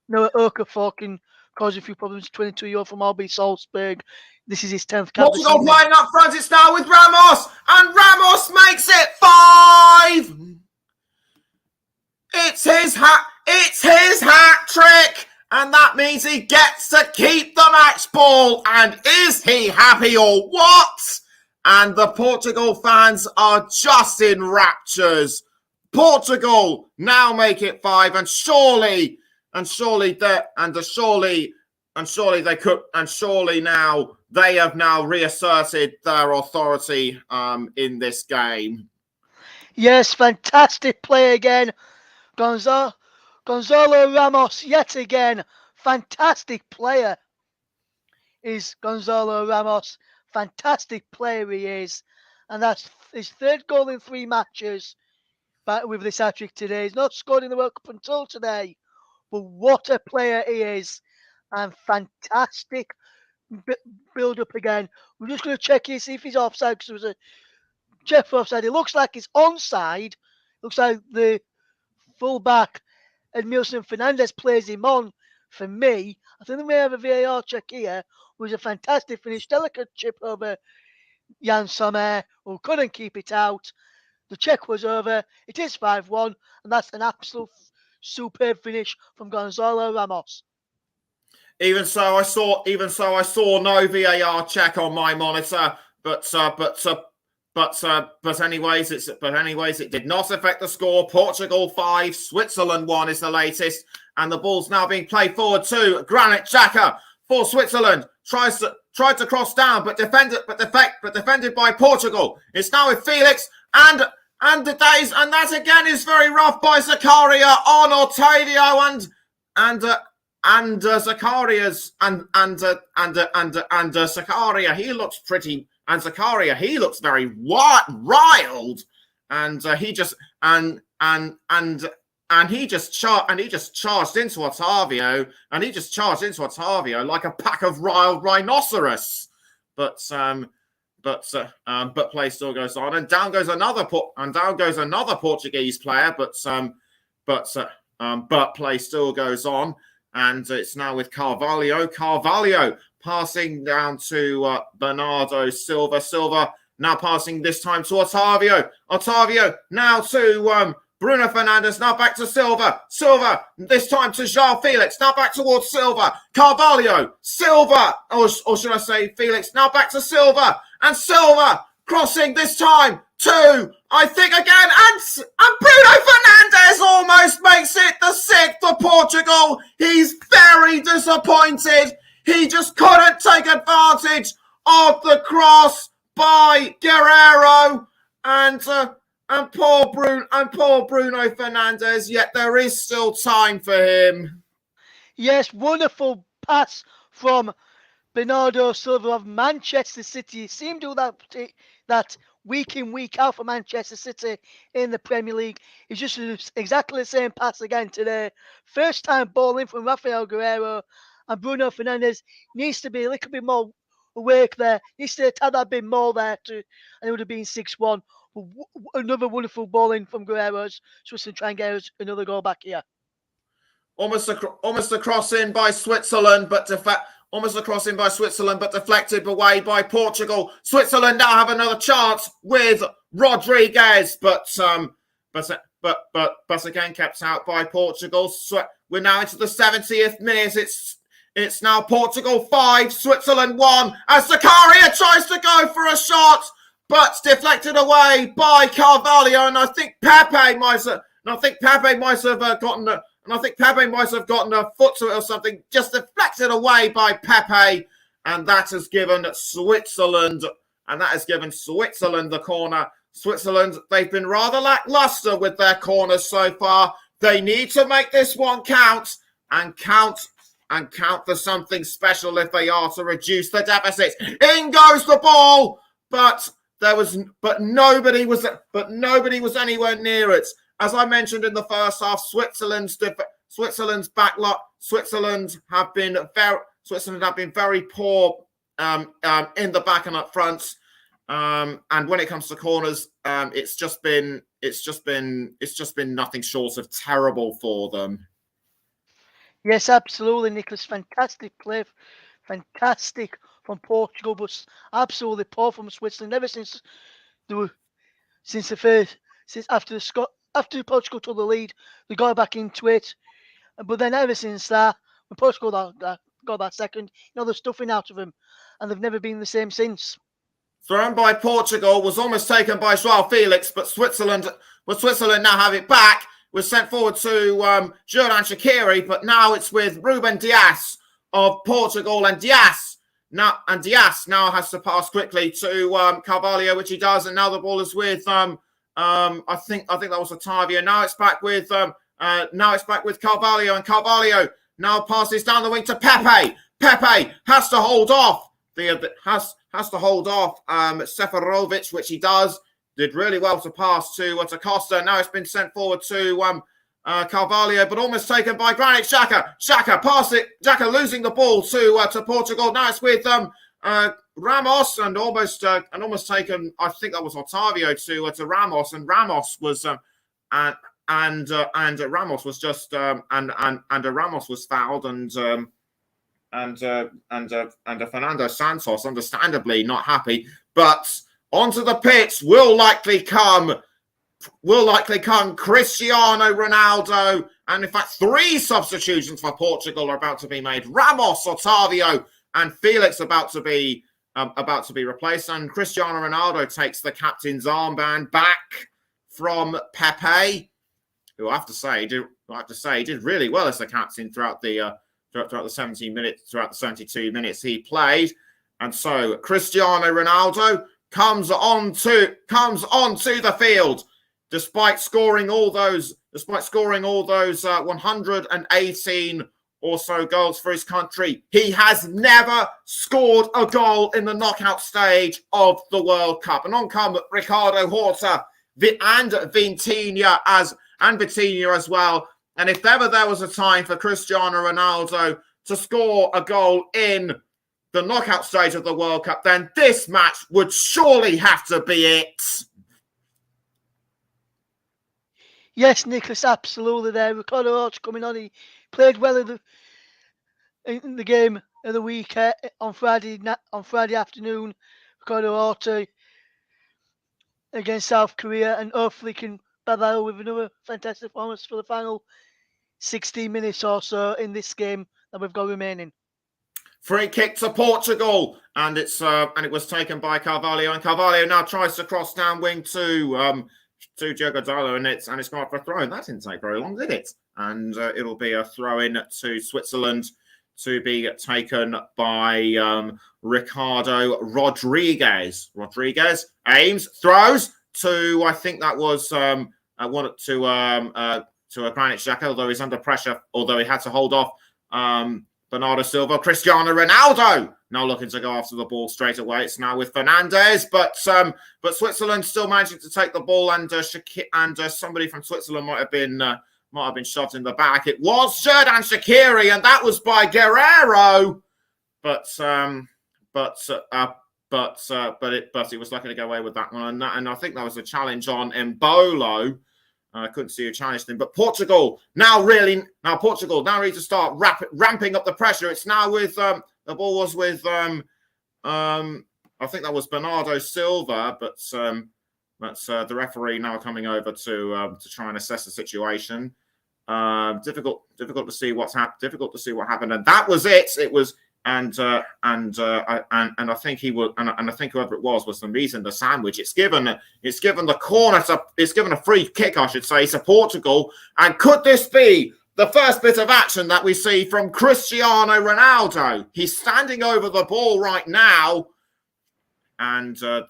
Noah Okafor can cause a few problems. 22-year-old from RB Salzburg. This is his 10th cap. Portugal playing up front. It's now with Ramos, and Ramos makes it 5. It's his hat trick, and that means he gets to keep the match ball. And is he happy or what? And the Portugal fans are just in raptures. Portugal now make it 5, and surely they have now reasserted their authority in this game. Yes, fantastic play again. Gonzalo Ramos, yet again. Fantastic player is Gonzalo Ramos. Fantastic player he is. And that's his 3rd goal in 3 matches. But with this hat-trick today. He's not scored in the World Cup until today. But what a player he is. And fantastic build-up again. We're just going to check here, see if he's offside, because there was a check for offside. It looks like he's onside. Looks like the full-back Edmilson Fernandez plays him on. For me, I think we have a VAR check here. It was a fantastic finish. Delicate chip over Jan Sommer, who couldn't keep it out. The check was over. It is 5-1, and that's an absolute superb finish from Gonzalo Ramos. Even so, I saw no VAR check on my monitor, but anyways, it did not affect the score. Portugal 5, Switzerland 1 is the latest, and the ball's now being played forward to Granit Xhaka for Switzerland. Tried to cross down, but defended by Portugal. It's now with Felix, and that again is very rough by Zakaria on Otavio, and Zakaria's and Zakaria, he looks pretty, and Zakaria, he looks very riled, and he just charged into Otavio, like a pack of riled rhinoceros, but play still goes on, and down goes another Portuguese player, but play still goes on. And it's now with Carvalho. Carvalho passing down to Bernardo Silva. Silva now passing this time to Otavio. Otavio now to Bruno Fernandes. Now back to Silva. Silva this time to João Felix. Now back towards Silva. Carvalho. Silva. Or should I say Felix. Now back to Silva. And Silva crossing this time to, I think again, and Bruno Fernandes almost makes it the 6th for Portugal. He's very disappointed. He just couldn't take advantage of the cross by Guerrero and poor Bruno Fernandes. Yet there is still time for him. Yes, wonderful pass from Bernardo Silva of Manchester City. Seemed to do that week in, week out for Manchester City in the Premier League. It's just exactly the same pass again today. First time ball in from Rafael Guerrero, and Bruno Fernandes needs to be a little bit more awake there. Needs to have that bit more there too, and it would have been 6-1. Another wonderful ball in from Guerrero. Switzerland try and get us another goal back here. Almost a cross in by Switzerland, but deflected away by Portugal. Switzerland now have another chance with Rodriguez, but again kept out by Portugal. We're now into the 70th minute. It's now Portugal 5, Switzerland 1. As Zakaria tries to go for a shot, but deflected away by Carvalho, and I think Pepe might have gotten a foot to it or something, just deflected away by Pepe, and that has given Switzerland the corner. Switzerland, they've been rather lackluster with their corners so far. They need to make this one count for something special if they are to reduce the deficit. In goes the ball, but nobody was anywhere near it. As I mentioned in the first half, Switzerland have been very poor in the back and up front. And when it comes to corners, it's just been nothing short of terrible for them. Yes, absolutely, Nicholas. Fantastic play, fantastic from Portugal, but absolutely poor from Switzerland. Ever since after Portugal took the lead, they got back into it. But then ever since that, when Portugal got that second, they're stuffing out of them, and they've never been the same since. Thrown by Portugal, was almost taken by Joao Felix, but Switzerland now have it back. Was sent forward to Jordan Shaqiri, but now it's with Ruben Dias of Portugal, and Dias now has to pass quickly to Carvalho, which he does, and now the ball is with I think that was Otavio. Now it's back with Carvalho, and Carvalho now passes down the wing to Pepe. Pepe has to hold off Seferovic, which he does. Did really well to pass to Costa. Now it's been sent forward to Carvalho, but almost taken by Granit Xhaka. Xhaka losing the ball to Portugal. Now it's with Ramos and almost taken. I think that was Otavio to Ramos, and Ramos was Ramos was just Ramos was fouled, and Fernando Santos understandably not happy, but onto the pitch will likely come Cristiano Ronaldo, and in fact 3 substitutions for Portugal are about to be made. Ramos, Otavio, and Felix about to be replaced, and Cristiano Ronaldo takes the captain's armband back from Pepe, who I have to say did really well as the captain throughout the 17 minutes, throughout the 72 minutes he played. And so Cristiano Ronaldo comes onto the field, despite scoring all those 118 or so goals for his country. He has never scored a goal in the knockout stage of the World Cup. And on come Ricardo Horta and Vitinha as well. And if ever there was a time for Cristiano Ronaldo to score a goal in the knockout stage of the World Cup, then this match would surely have to be it. Yes, Nicholas, absolutely there. Ricardo Horta coming on. He played well in the game of the week on Friday afternoon. Ricardo Horta against South Korea, and hopefully can battle with another fantastic performance for the final 16 minutes or so in this game that we've got remaining. Free kick to Portugal, and it was taken by Carvalho, and Carvalho now tries to cross down wing to Diogo Dalot, and it's gone for a throw. And that didn't take very long, did it? And it'll be a throw in to Switzerland to be taken by Ricardo Rodriguez. Rodriguez aims, throws to, I think that was to a Granit Xhaka, although he's under pressure, although he had to hold off Bernardo Silva. Cristiano Ronaldo now looking to go after the ball straight away. It's now with Fernandes, but Switzerland still managing to take the ball, and somebody from Switzerland might have been shoved in the back. It was Xherdan Shaqiri, and that was by Guerreiro, but he was lucky to get away with that one, and I think that was a challenge on Embolo. I couldn't see who challenged him, but Portugal now need to start ramping up the pressure. It's now with the ball was with I think that was Bernardo Silva, but the referee now coming over to try and assess the situation. Difficult to see what happened, and that was it. It was. And I think he would, and I think whoever it was the meat and the sandwich. It's given a free kick, I should say, to Portugal. And could this be the first bit of action that we see from Cristiano Ronaldo? He's standing over the ball right now, and the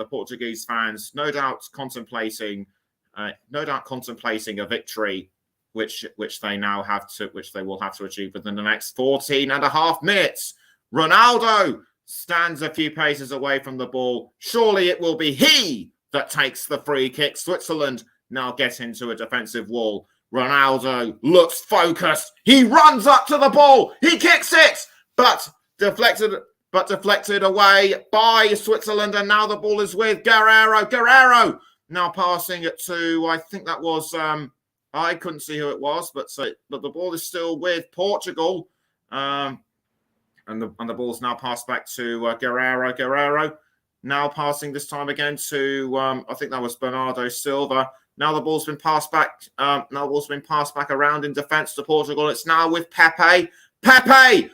Portuguese fans no doubt contemplating a victory, which they will have to achieve within the next 14 and a half minutes. Ronaldo stands a few paces away from the ball. Surely it will be he that takes the free kick. Switzerland now get into a defensive wall. Ronaldo looks focused. He runs up to the ball. He kicks it, but deflected away by Switzerland. And now the ball is with Guerreiro. Guerreiro now passing it to, I think that was I couldn't see who it was, but the ball is still with Portugal, and the ball's now passed back to Guerreiro. Guerreiro now passing this time again to I think that was Bernardo Silva. Now the ball's been passed back. Around in defence to Portugal. It's now with Pepe. Pepe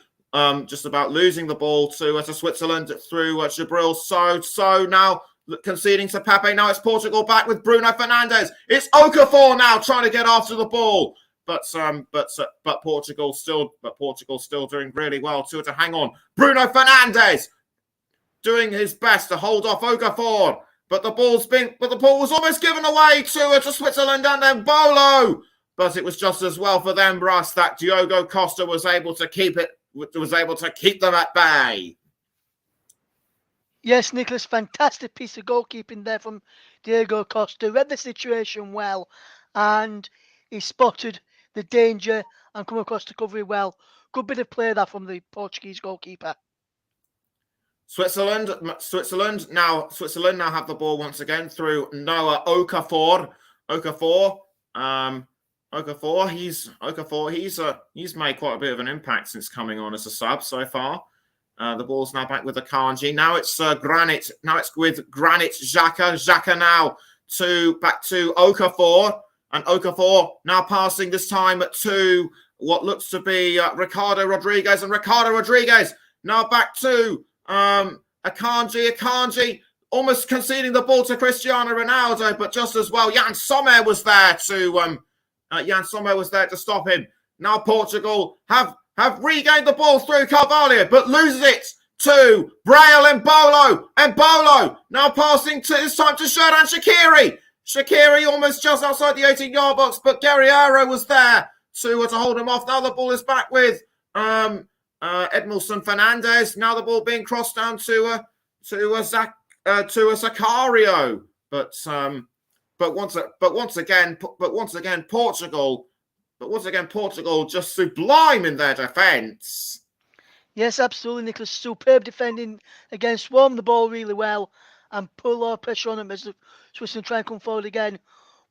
just about losing the ball to Switzerland through Jibril. So now conceding to Pepe. Now it's Portugal back with Bruno Fernandes. It's Okafor now trying to get after the ball, but Portugal still doing really well to hang on. Bruno Fernandes doing his best to hold off Okafor, but the ball was almost given away to Switzerland and then Bolo, but it was just as well for them, Russ, that Diogo Costa was able to keep them at bay. Yes, Nicholas, fantastic piece of goalkeeping there from Diego Costa. Read the situation well, and he spotted the danger and come across the recovery well. Good bit of play there from the Portuguese goalkeeper. Switzerland now have the ball once again through Noah Okafor. Okafor, he's made quite a bit of an impact since coming on as a sub so far. The ball's now back with Akanji. Now it's Granit. Now it's with Granit Xhaka. Xhaka now back to Okafor. And Okafor now passing this time to what looks to be Ricardo Rodriguez. And Ricardo Rodriguez now back to Akanji. Akanji almost conceding the ball to Cristiano Ronaldo, but just as well, Yann Sommer was there to stop him. Now Portugal have regained the ball through Carvalho, but loses it to Braille Embolo. Embolo now passing this time to Xherdan Shaqiri. Shaqiri almost just outside the 18-yard box, but Guerreiro was there to hold him off. Now the ball is back with Edmilson Fernandes. Now the ball being crossed down to Zakario. But once again, Portugal just sublime in their defence. Yes, absolutely, Nicholas. Superb defending again, swarm the ball really well and put a lot of pressure on them as the Switzerland try and come forward again.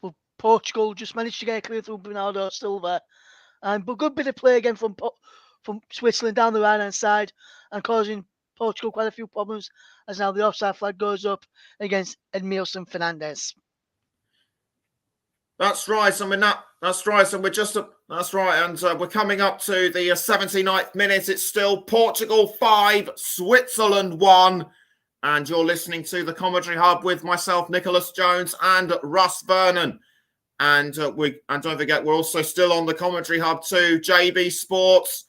But Portugal just managed to get clear through Bernardo Silva. But good bit of play again from Switzerland down the right-hand side and causing Portugal quite a few problems as now the offside flag goes up against Edmilson Fernandes. That's right, and we're not. That's right, and we're just. That's right, and we're coming up to the 79th minute. It's still Portugal 5, Switzerland 1, and you're listening to the Commentary Hub with myself, Nicholas Jones, and Russ Vernon. And don't forget, we're also still on the Commentary Hub too. JB Sports,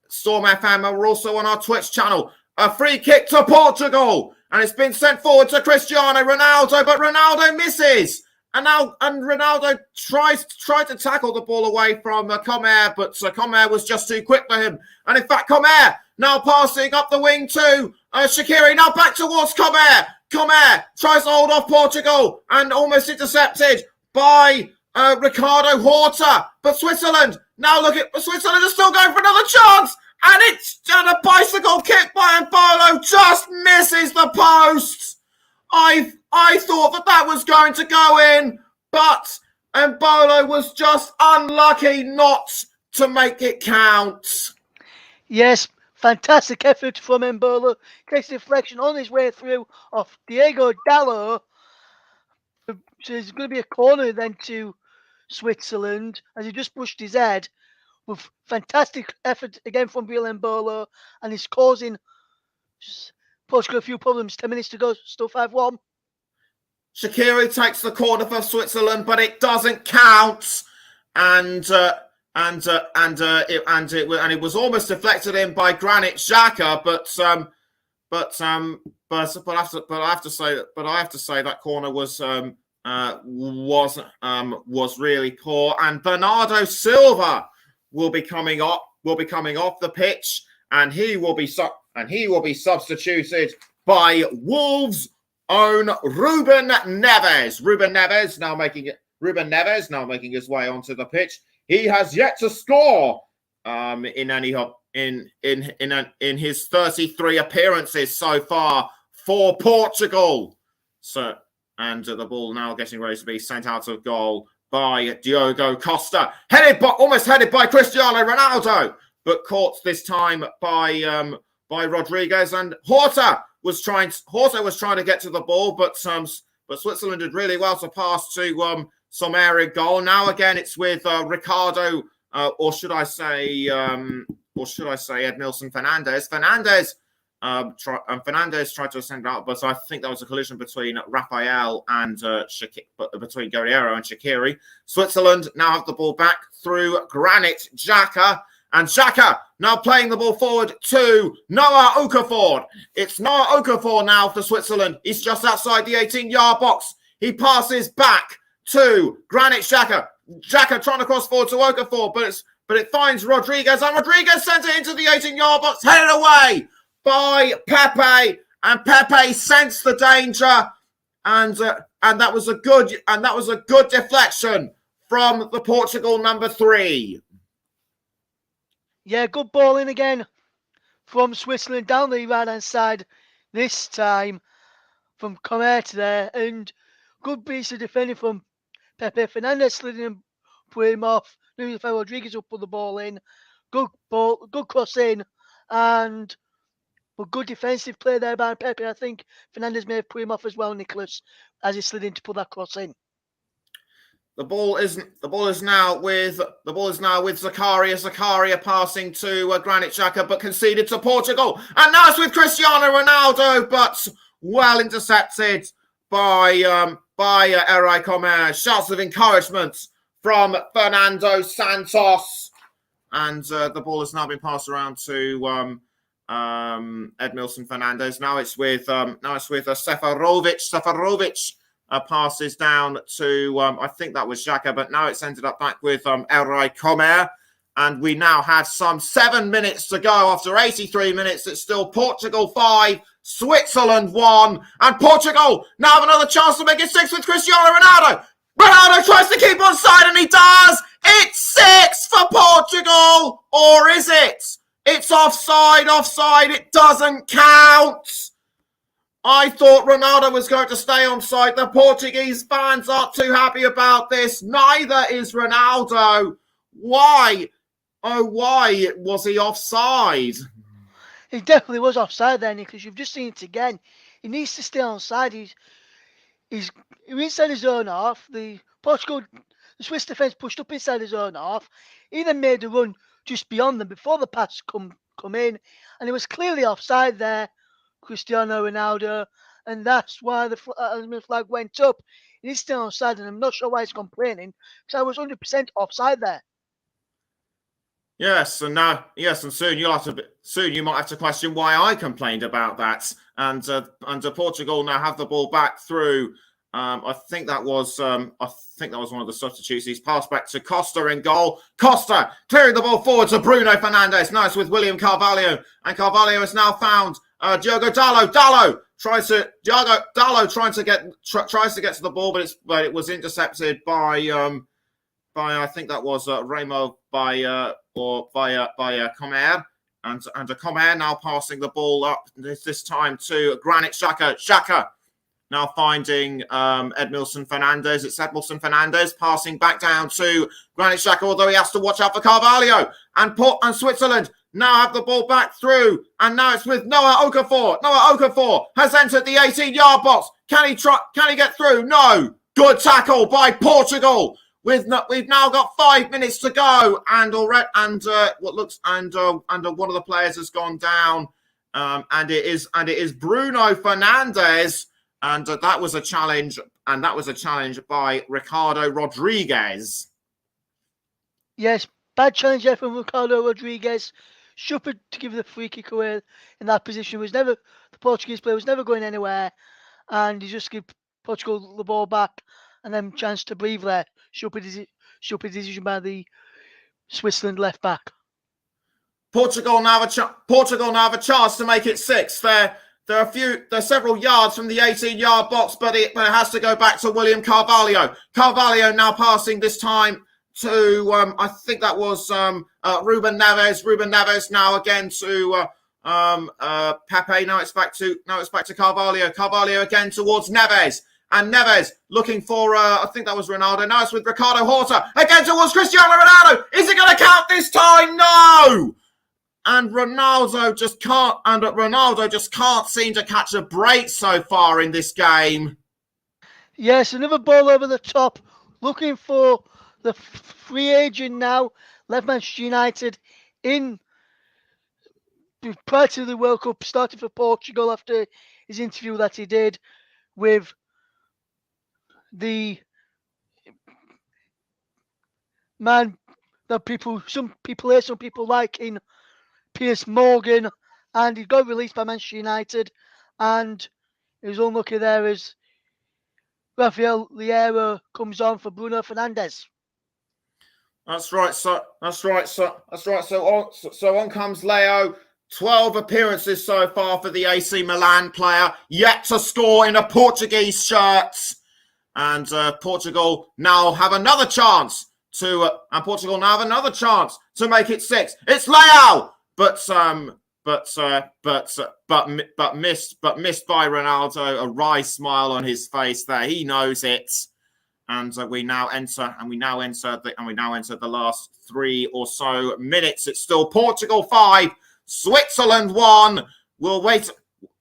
Storm FM, and we're also on our Twitch channel. A free kick to Portugal, and it's been sent forward to Cristiano Ronaldo, but Ronaldo misses. And Ronaldo tried to tackle the ball away from Comer, but Comer was just too quick for him. And in fact, Comer now passing up the wing to Shaqiri. Now back towards Comer. Comer tries to hold off Portugal and almost intercepted by Ricardo Horta. But Switzerland, now look at Switzerland is still going for another chance. And it's a bicycle kick by Embolo just misses the post. I thought that was going to go in, but Embolo was just unlucky not to make it count. Yes, fantastic effort from Embolo. Takes deflection on his way through off Diego Dallo. So there's going to be a corner then to Switzerland as he just pushed his head with fantastic effort again from Embolo, and he's causing Portugal a few problems. 10 minutes to go, still 5-1. Shaqiri takes the corner for Switzerland, but it doesn't count, and it was almost deflected in by Granit Xhaka, but I have to say that corner was really poor, and Bernardo Silva will be coming off the pitch, and he will be substituted by Wolves' own Ruben Neves. Ruben Neves now making his way onto the pitch. He has yet to score in his 33 appearances so far for Portugal. So, and the ball now getting ready to be sent out of goal by Diogo Costa, almost headed by Cristiano Ronaldo, but caught this time by Rodriguez, and Horta was trying to get to the ball, but Switzerland did really well to pass to some area goal. Now again, it's with Ricardo, or should I say Edmilson Fernandez. Fernandez tried to send out, but I think that was a collision between Rafael and between Guerreiro and Shaqiri. Switzerland now have the ball back through Granit Xhaka. And Xhaka now playing the ball forward to Noah Okafor. It's Noah Okafor now for Switzerland. He's just outside the 18-yard box. He passes back to Granit Xhaka. Xhaka trying to cross forward to Okafor, but it finds Rodriguez, and Rodriguez sends it into the 18-yard box, headed away by Pepe, and Pepe sensed the danger, and that was a good deflection from the Portugal number 3. Yeah, good ball in again from Switzerland down the right-hand side. This time from Comer there, and good piece of defending from Pepe. Fernandez slid in and put him off. Rafael Rodriguez will put the ball in. Good ball, good cross in, but good defensive play there by Pepe. I think Fernandez may have put him off as well, Nicholas, as he slid in to put that cross in. The ball is now with Zakaria. Zakaria passing to Granit Xhaka, but conceded to Portugal. And now it's with Cristiano Ronaldo, but well intercepted by Eray Comer. Shouts of encouragement from Fernando Santos, and the ball has now been passed around to Edmilson Fernandez. Now it's with Seferovic. Seferovic passes down to I think that was Xhaka, but now it's ended up back with Eray Comer, and we now have some 7 minutes to go after 83 minutes. It's still Portugal 5, Switzerland 1, and Portugal now have another chance to make it 6 with Cristiano Ronaldo. Ronaldo tries to keep on side, and he does. It's 6 for Portugal, or is it? It's offside. It doesn't count. I thought Ronaldo was going to stay onside. The Portuguese fans aren't too happy about this. Neither is Ronaldo. Why? Oh, why was he offside? He definitely was offside there, because you've just seen it again. He needs to stay onside. He's inside his own half. The Portugal The Swiss defence pushed up inside his own half. He then made a run just beyond them before the pass come in, and it was clearly offside there, Cristiano Ronaldo, and that's why the flag went up. It is still offside, and I'm not sure why he's complaining, because I was 100% offside there. Yes, and soon you might have to question why I complained about that. And Portugal now have the ball back through. I think that was one of the substitutes. He's passed back to Costa in goal. Costa clearing the ball forward to Bruno Fernandes. Nice with William Carvalho, and Carvalho has now found Diogo Dalot. Dalot tries to get to the ball, but it was intercepted by I think that was Remo by Comer, and Comer now passing the ball up this time to Granit Xhaka. Xhaka now finding Edmilson Fernandes. It's Edmilson Fernandes passing back down to Granit Xhaka, although he has to watch out for Carvalho. And Switzerland now have the ball back through, and now it's with Noah Okafor. Noah Okafor has entered the 18-yard box. Can he get through? No. Good tackle by Portugal. We've now got 5 minutes to go, and one of the players has gone down, and it is Bruno Fernandes, and that was a challenge, by Ricardo Rodriguez. Yes, bad challenge there from Ricardo Rodriguez. Stupid to give the free kick away in that position. The Portuguese player was never going anywhere, and he just gave Portugal the ball back and then chance to breathe there. Stupid decision by the Switzerland left back. Portugal now have a chance to make it 6. They're several yards from the 18-yard box, but it has to go back to William Carvalho. Carvalho now passing this time to I think that was Ruben Neves. Ruben Neves now again to Pepe. Now it's back to Carvalho. Carvalho again towards Neves. And Neves looking for, I think that was Ronaldo. Now it's with Ricardo Horta. Again towards Cristiano Ronaldo. Is it going to count this time? No! And Ronaldo just can't seem to catch a break so far in this game. Yes, another ball over the top. Looking for the free agent now. Left Manchester United prior to the World Cup. Started for Portugal after his interview that he did with the man that some people like in Piers Morgan, and he got released by Manchester United, and he was unlucky there as Rafael Leao comes on for Bruno Fernandes. That's right. So on comes Leo. 12 appearances so far for the AC Milan player, yet to score in a Portuguese shirt. And Portugal now have another chance to make it 6. It's Leao, but missed by Ronaldo. A wry smile on his face there. He knows it. And we now enter the last 3 or so minutes. It's still Portugal 5, Switzerland 1.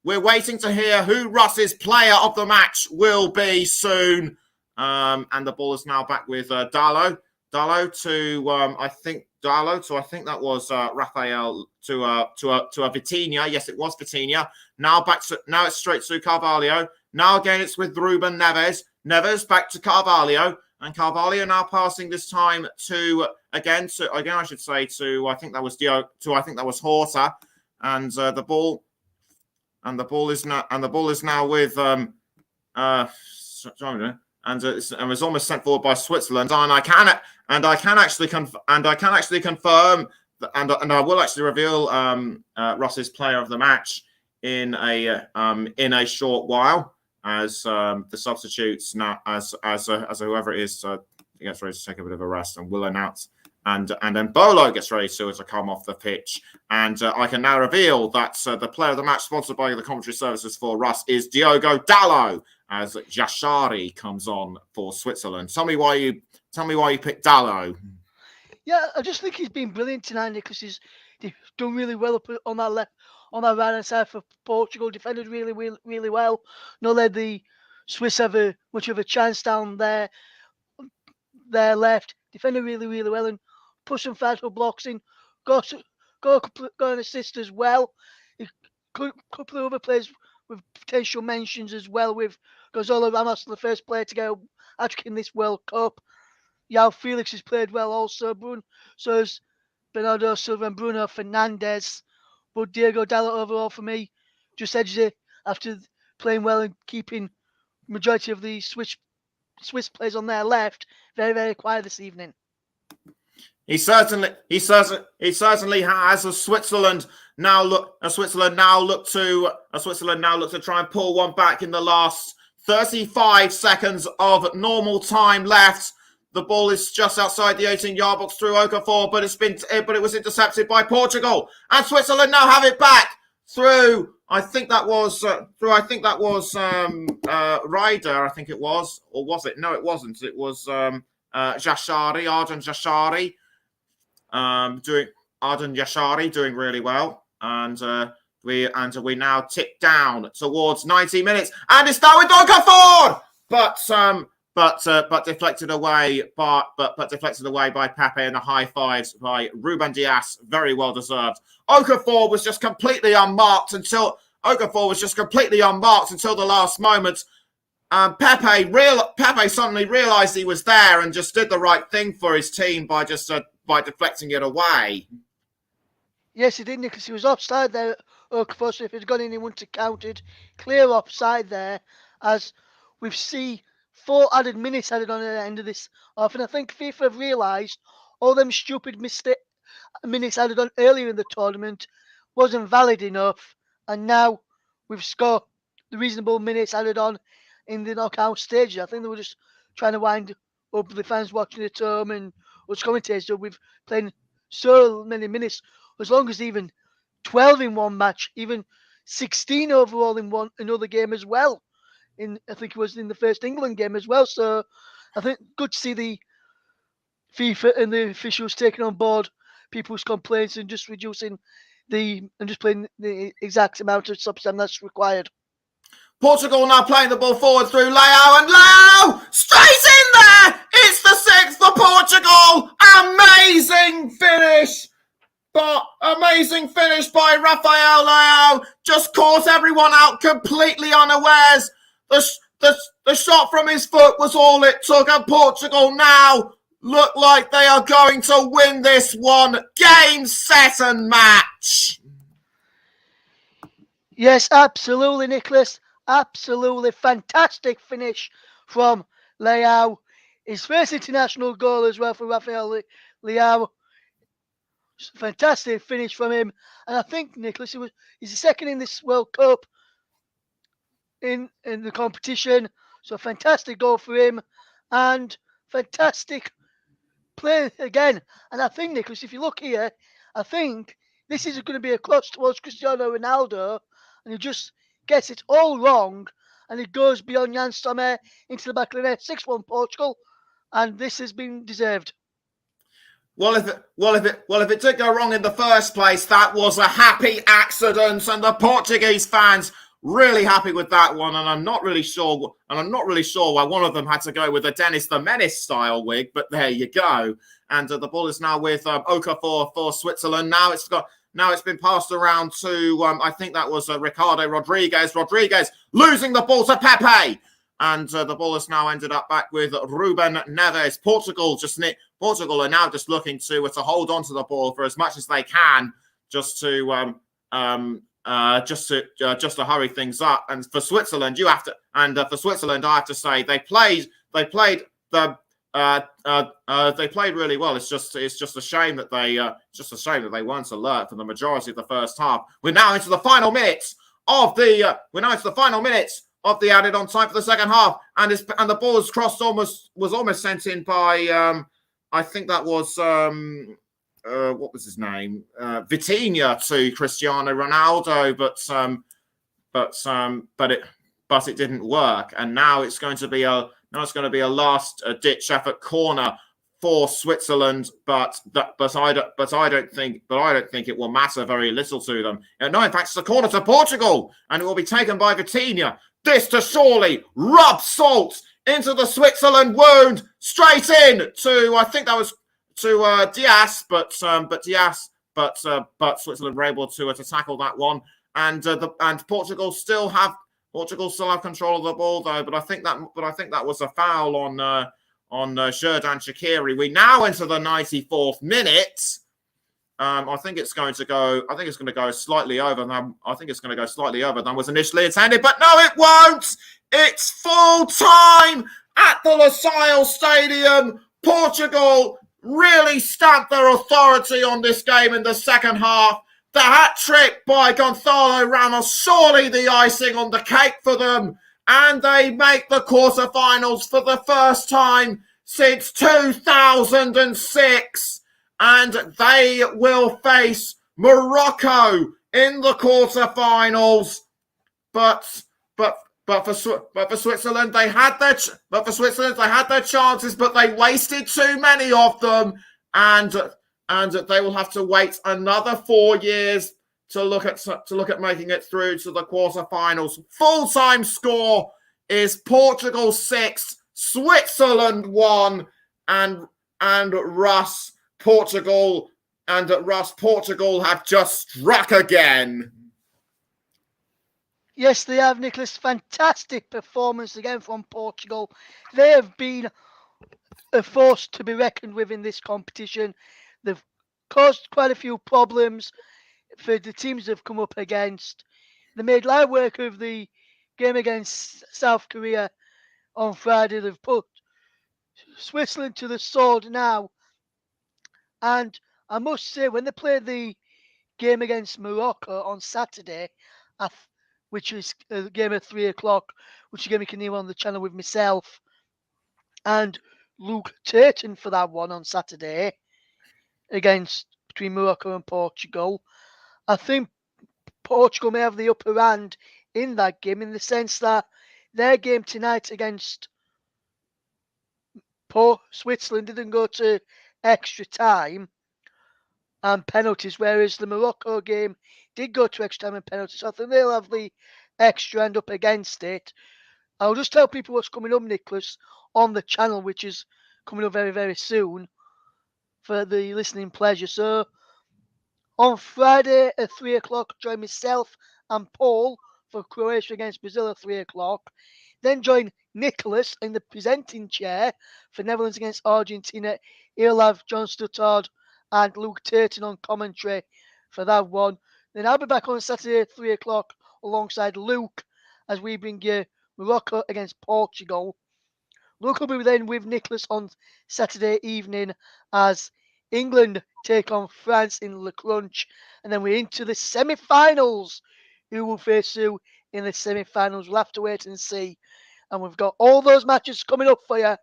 We're waiting to hear who Russ's player of the match will be soon. And the ball is now back with Dalot. Dalot to I think that was Rafael to a Vitinha. Yes, it was Vitinha. Now it's straight to Carvalho. Now again it's with Ruben Neves. Neves back to Carvalho, and Carvalho now passing this time to I think that was Horta, and the ball is now with and was almost sent forward by Switzerland, and I can actually confirm, and I will actually reveal Ross's player of the match in a short while, as the substitutes now as whoever it is gets ready to take a bit of a rest, and will announce. And then Bolo gets ready to come off the pitch. And I can now reveal that the player of the match sponsored by the commentary services for Russ is Diogo Dalot, as Jashari comes on for Switzerland. Tell me why you picked Dalot. Yeah, I just think he's been brilliant tonight, because he's done really well up on that right hand side for Portugal. Defended really well. Not let the Swiss have much of a chance down there. there left, defended really, really well, and push some vital blocks in. Got an assist as well. A couple of other players with potential mentions as well, with Gonzalo Ramos, the first player to get a hat-trick in this World Cup. Yao Felix has played well also. So has Bernardo Silva and Bruno Fernandes. But Diego Dalot overall for me just edges it after playing well and keeping majority of the Swiss players on their left very, very quiet this evening. He certainly has. As Switzerland now look to try and pull one back in the last 35 seconds of normal time left. The ball is just outside the 18-yard box through Okafor, but it was intercepted by Portugal, and Switzerland now have it back through. I think that was Ryder. I think it was, or was it? No, it wasn't. It was Arden Jashari doing really well, and we now tick down towards 90 minutes, and it's now with Okafor, but deflected away by Pepe, and the high fives by Ruben Dias, very well deserved. Okafor was just completely unmarked until the last moment. Pepe suddenly realised he was there and just did the right thing for his team by deflecting it away. Yes, he did, Nicholas. He was offside there, Okafor, so if he'd gone in, he wouldn't have counted. Clear offside there, as we see 4 added minutes added on at the end of this off. And I think FIFA have realised all them stupid minutes added on earlier in the tournament wasn't valid enough. And now we've got the reasonable minutes added on in the knockout stage. I think they were just trying to wind up the fans watching at home and us commentators. So we've played so many minutes, as long as even 12 in one match, even 16 overall in another game as well. I think it was in the first England game as well. So I think good to see the FIFA and the officials taking on board people's complaints and just reducing and just playing the exact amount of subs time that's required. Portugal now playing the ball forward through Leao, and Leao straight in there. It's the 6th for Portugal. Amazing finish by Rafael Leao. Just caught everyone out completely unawares. The shot from his foot was all it took, and Portugal now look like they are going to win this one. Game, set, and match. Yes, absolutely, Nicholas. Absolutely fantastic finish from Leao. His first international goal as well for Rafael Leao. Fantastic finish from him. And I think, Nicholas, he's the second in this World Cup in the competition. So fantastic goal for him. And fantastic play again. And I think, Nicholas, if you look here, I think this is going to be a close towards Cristiano Ronaldo. And he just gets it all wrong. And it goes beyond Jan Sommer into the back of the net. 6-1 Portugal. And this has been deserved. Well, if it did go wrong in the first place, that was a happy accident, and the Portuguese fans really happy with that one. And I'm not really sure why one of them had to go with a Dennis the Menace style wig, but there you go. And the ball is now with Okafor for Switzerland. Now it's been passed around to I think that was Ricardo Rodriguez. Rodriguez losing the ball to Pepe. And the ball has now ended up back with Ruben Neves. Portugal are now just looking to hold on to the ball for as much as they can, just to hurry things up. And for Switzerland, I have to say they played really well. It's just a shame that they weren't alert for the majority of the first half. We're now into the final minutes of the added on time for the second half, and the ball was crossed was almost sent in by I think that was what was his name, Vitinha to Cristiano Ronaldo, but it didn't work, and now it's going to be a last ditch effort corner for Switzerland, but I don't think it will matter very little to them. No, in fact, it's a corner to Portugal, and it will be taken by Vitinha. This to surely rub salt into the Switzerland wound, straight in to, I think that was to Diaz, but Switzerland were able to tackle that one, and Portugal still have control of the ball though. But I think that was a foul on Xherdan Shaqiri. We now enter the 94th minute. I think it's going to go slightly over than was initially intended, but no, it won't. It's full time at the Lusail Stadium. Portugal really stamped their authority on this game in the second half. The hat trick by Gonzalo Ramos, surely the icing on the cake for them, and they make the quarterfinals for the first time since 2006. And they will face Morocco in the quarterfinals. But for Switzerland, they had their chances, but they wasted too many of them, and they will have to wait another 4 years to look at making it through to the quarterfinals. Full-time score is Portugal 6, Switzerland 1, and Portugal have just struck again. Yes, they have, Nicholas. Fantastic performance again from Portugal. They have been a force to be reckoned with in this competition. They've caused quite a few problems for the teams they've come up against. They made light work of the game against South Korea on Friday. They've put Switzerland to the sword now. And I must say, when they played the game against Morocco on Saturday, which is a game at 3 o'clock, which again you can hear on the channel with myself and Luke Turton for that one on Saturday between Morocco and Portugal. I think Portugal may have the upper hand in that game, in the sense that their game tonight against Switzerland didn't go to extra time and penalties, whereas the Morocco game did go to extra time and penalties. So I think they'll have the extra end up against it. I'll just tell people what's coming up, Nicholas, on the channel, which is coming up very, very soon for the listening pleasure. So on Friday at 3 o'clock, join myself and Paul for Croatia against Brazil at 3 o'clock. Then join Nicholas in the presenting chair for Netherlands against Argentina. He'll have John Stuttard and Luke Turton on commentary for that one. Then I'll be back on Saturday at 3 o'clock alongside Luke as we bring you Morocco against Portugal. Luke will be then with Nicholas on Saturday evening as England take on France in Le Crunch. And then we're into the semi-finals. Who will face who in the semi-finals? We'll have to wait and see. And we've got all those matches coming up for you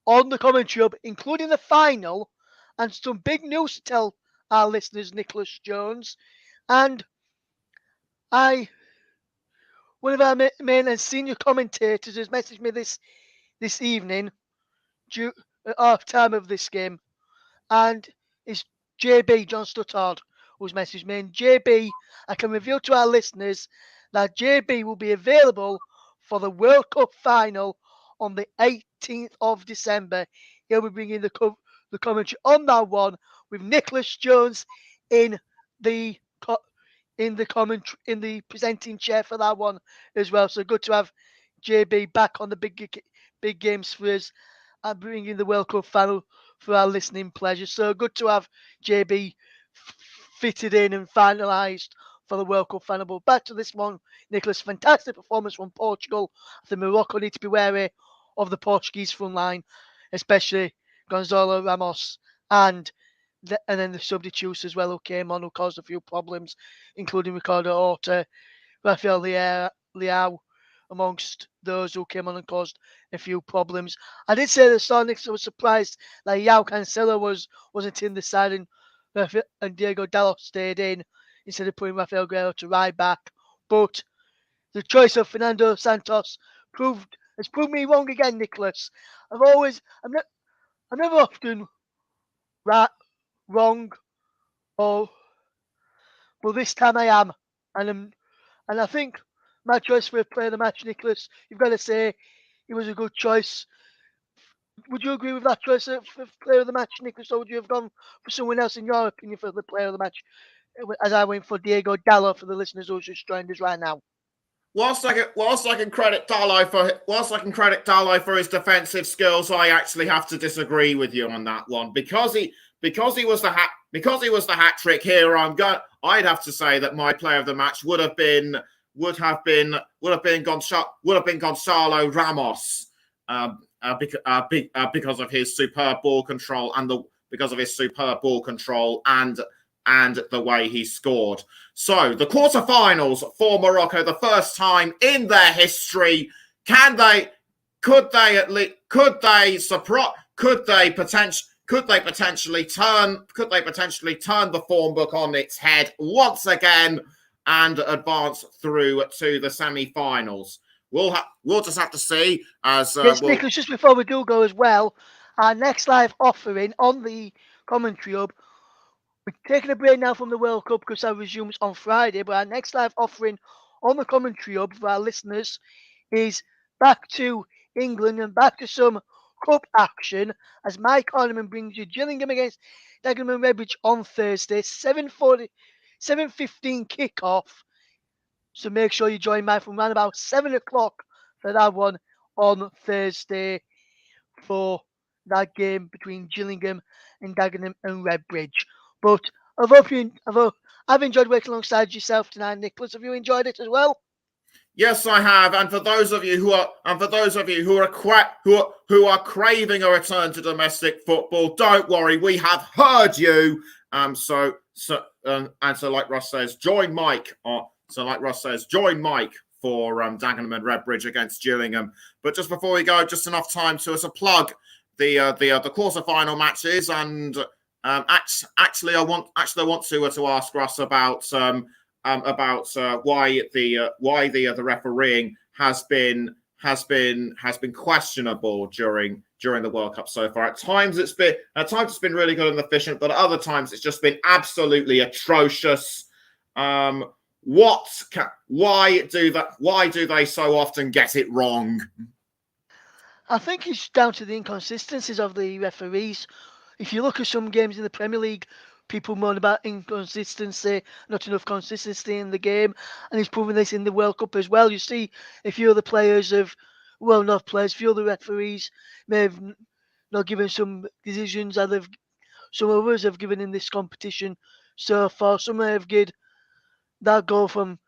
on the commentary hub, including the final, and some big news to tell our listeners, Nicholas Jones. And one of our main and senior commentators has messaged me this evening at half time of this game, and it's JB, John Stuttard, who's messaged me. And JB, I can reveal to our listeners that JB will be available for the World Cup final on the 18th of December. He'll be bringing the commentary on that one with Nicholas Jones in the presenting chair for that one as well. So good to have JB back on the big games for us and bringing the World Cup final for our listening pleasure. So good to have JB fitted in and finalised for the World Cup final. But back to this one, Nicholas, fantastic performance from Portugal. I think Morocco need to be wary of the Portuguese front line, especially Gonzalo Ramos and then the substitutes as well who came on, who caused a few problems, including Ricardo Horta, Rafael Leao, amongst those who came on and caused a few problems. I did say at the start, Nick, I was surprised that João Cancelo wasn't in the side and Diego Dalot stayed in instead of putting Rafael Guerreiro to right back. But the choice of Fernando Santos has proved me wrong again, Nicholas. I'm never often wrong, but this time I am, and I think my choice for player of the match, Nicholas, you've got to say he was a good choice. Would you agree with that choice for player of the match, Nicholas, or would you have gone for someone else in your opinion for the player of the match? As I went for Diego Dallo for the listeners who just joined us right now. Whilst I can credit Dallo for his defensive skills, I actually have to disagree with you on that one because he was the hat trick here. I'd have to say that my player of the match would have been Gonzalo Ramos because of his superb ball control and the way he scored. So the quarterfinals for Morocco, the first time in their history, could they potentially turn the form book on its head once again and advance through to the semi-finals? We'll just have to see. Nicholas, just before we do go as well, our next live offering on the commentary hub. We're taking a break now from the World Cup because that resumes on Friday. But our next live offering on the commentary hub for our listeners is back to England and back to some cup action as Mike Orneman brings you Gillingham against Dagenham Redbridge on Thursday, 7:15 kickoff. So make sure you join Mike from around about 7 o'clock for that one on Thursday for that game between Gillingham and Dagenham and Redbridge. But I've enjoyed working alongside yourself tonight, Nicholas. Have you enjoyed it as well? Yes, I have. And for those of you who are craving a return to domestic football, don't worry, we have heard you. So like Ross says, join Mike. Join Mike for Dagenham and Redbridge against Gillingham. But just before we go, just enough time to plug the quarterfinal matches and. Actually, I want to ask Russ about why the refereeing has been questionable during the World Cup so far. At times it's been really good and efficient, but at other times it's just been absolutely atrocious. Why do they so often get it wrong? I think it's down to the inconsistencies of the referees. If you look at some games in the Premier League, people moan about inconsistency, not enough consistency in the game, and he's proven this in the World Cup as well. You see a few of the few of the referees may have not given some decisions that some others have given in this competition so far. Some may have given that goal from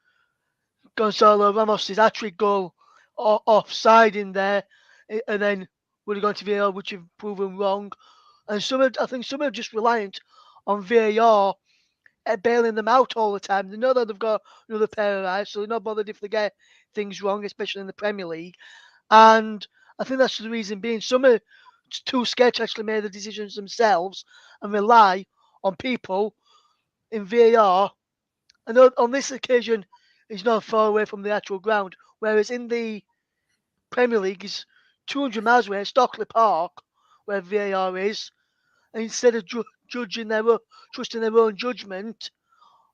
Gonzalo Ramos' hat-trick goal offside in there, and then would have gone to VAR, which have proven wrong. And I think some are just reliant on VAR bailing them out all the time. They know that they've got another pair of eyes, so they're not bothered if they get things wrong, especially in the Premier League. And I think that's the reason being. Some are too scared to actually make the decisions themselves and rely on people in VAR. And on this occasion, he's not far away from the actual ground, whereas in the Premier League, he's 200 miles away, Stockley Park, where VAR is. And instead of trusting their own judgment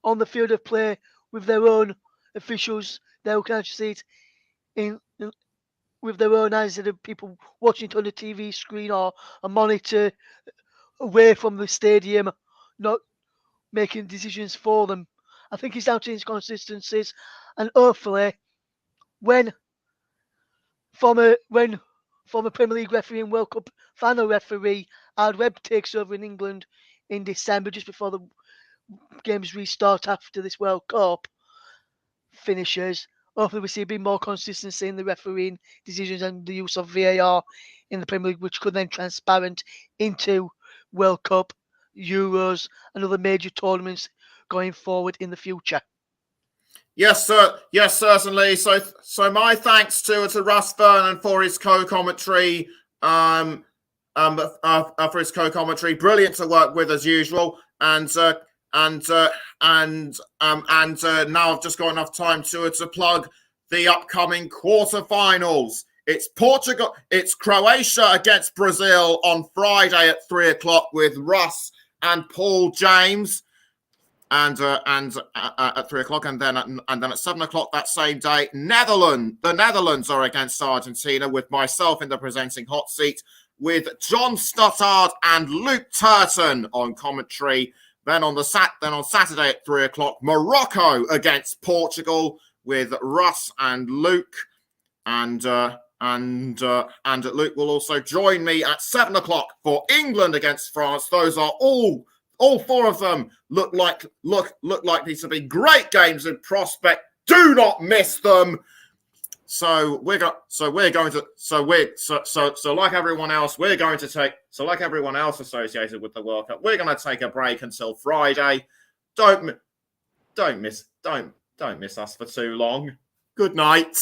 on the field of play with their own officials, they can actually see it with their own eyes instead of people watching it on a TV screen or a monitor away from the stadium, not making decisions for them. I think it's down to inconsistencies, and hopefully, when former Premier League referee and World Cup final referee Ard Webb takes over in England in December, just before the games restart after this World Cup finishes. Hopefully we see a bit more consistency in the refereeing decisions and the use of VAR in the Premier League, which could then transparent into World Cup, Euros, and other major tournaments going forward in the future. Yes, sir. Yes, certainly. So my thanks to Russ Vernon for his co-commentary. For his co-commentary, brilliant to work with as usual. And now I've just got enough time to plug the upcoming quarterfinals. It's Croatia against Brazil on Friday at 3:00 with Russ and Paul James. and at 3 o'clock, and then at 7 o'clock that same day, the Netherlands are against Argentina, with myself in the presenting hot seat, with John Stottard and Luke Turton on commentary. Then on Saturday at 3 o'clock, Morocco against Portugal, with Russ and Luke, and Luke will also join me at 7 o'clock for England against France. Those are all four of them look likely to be great games in prospect. Do not miss them. So like everyone else, like everyone else associated with the World Cup, we're going to take a break until Friday. Don't miss us for too long. Good night.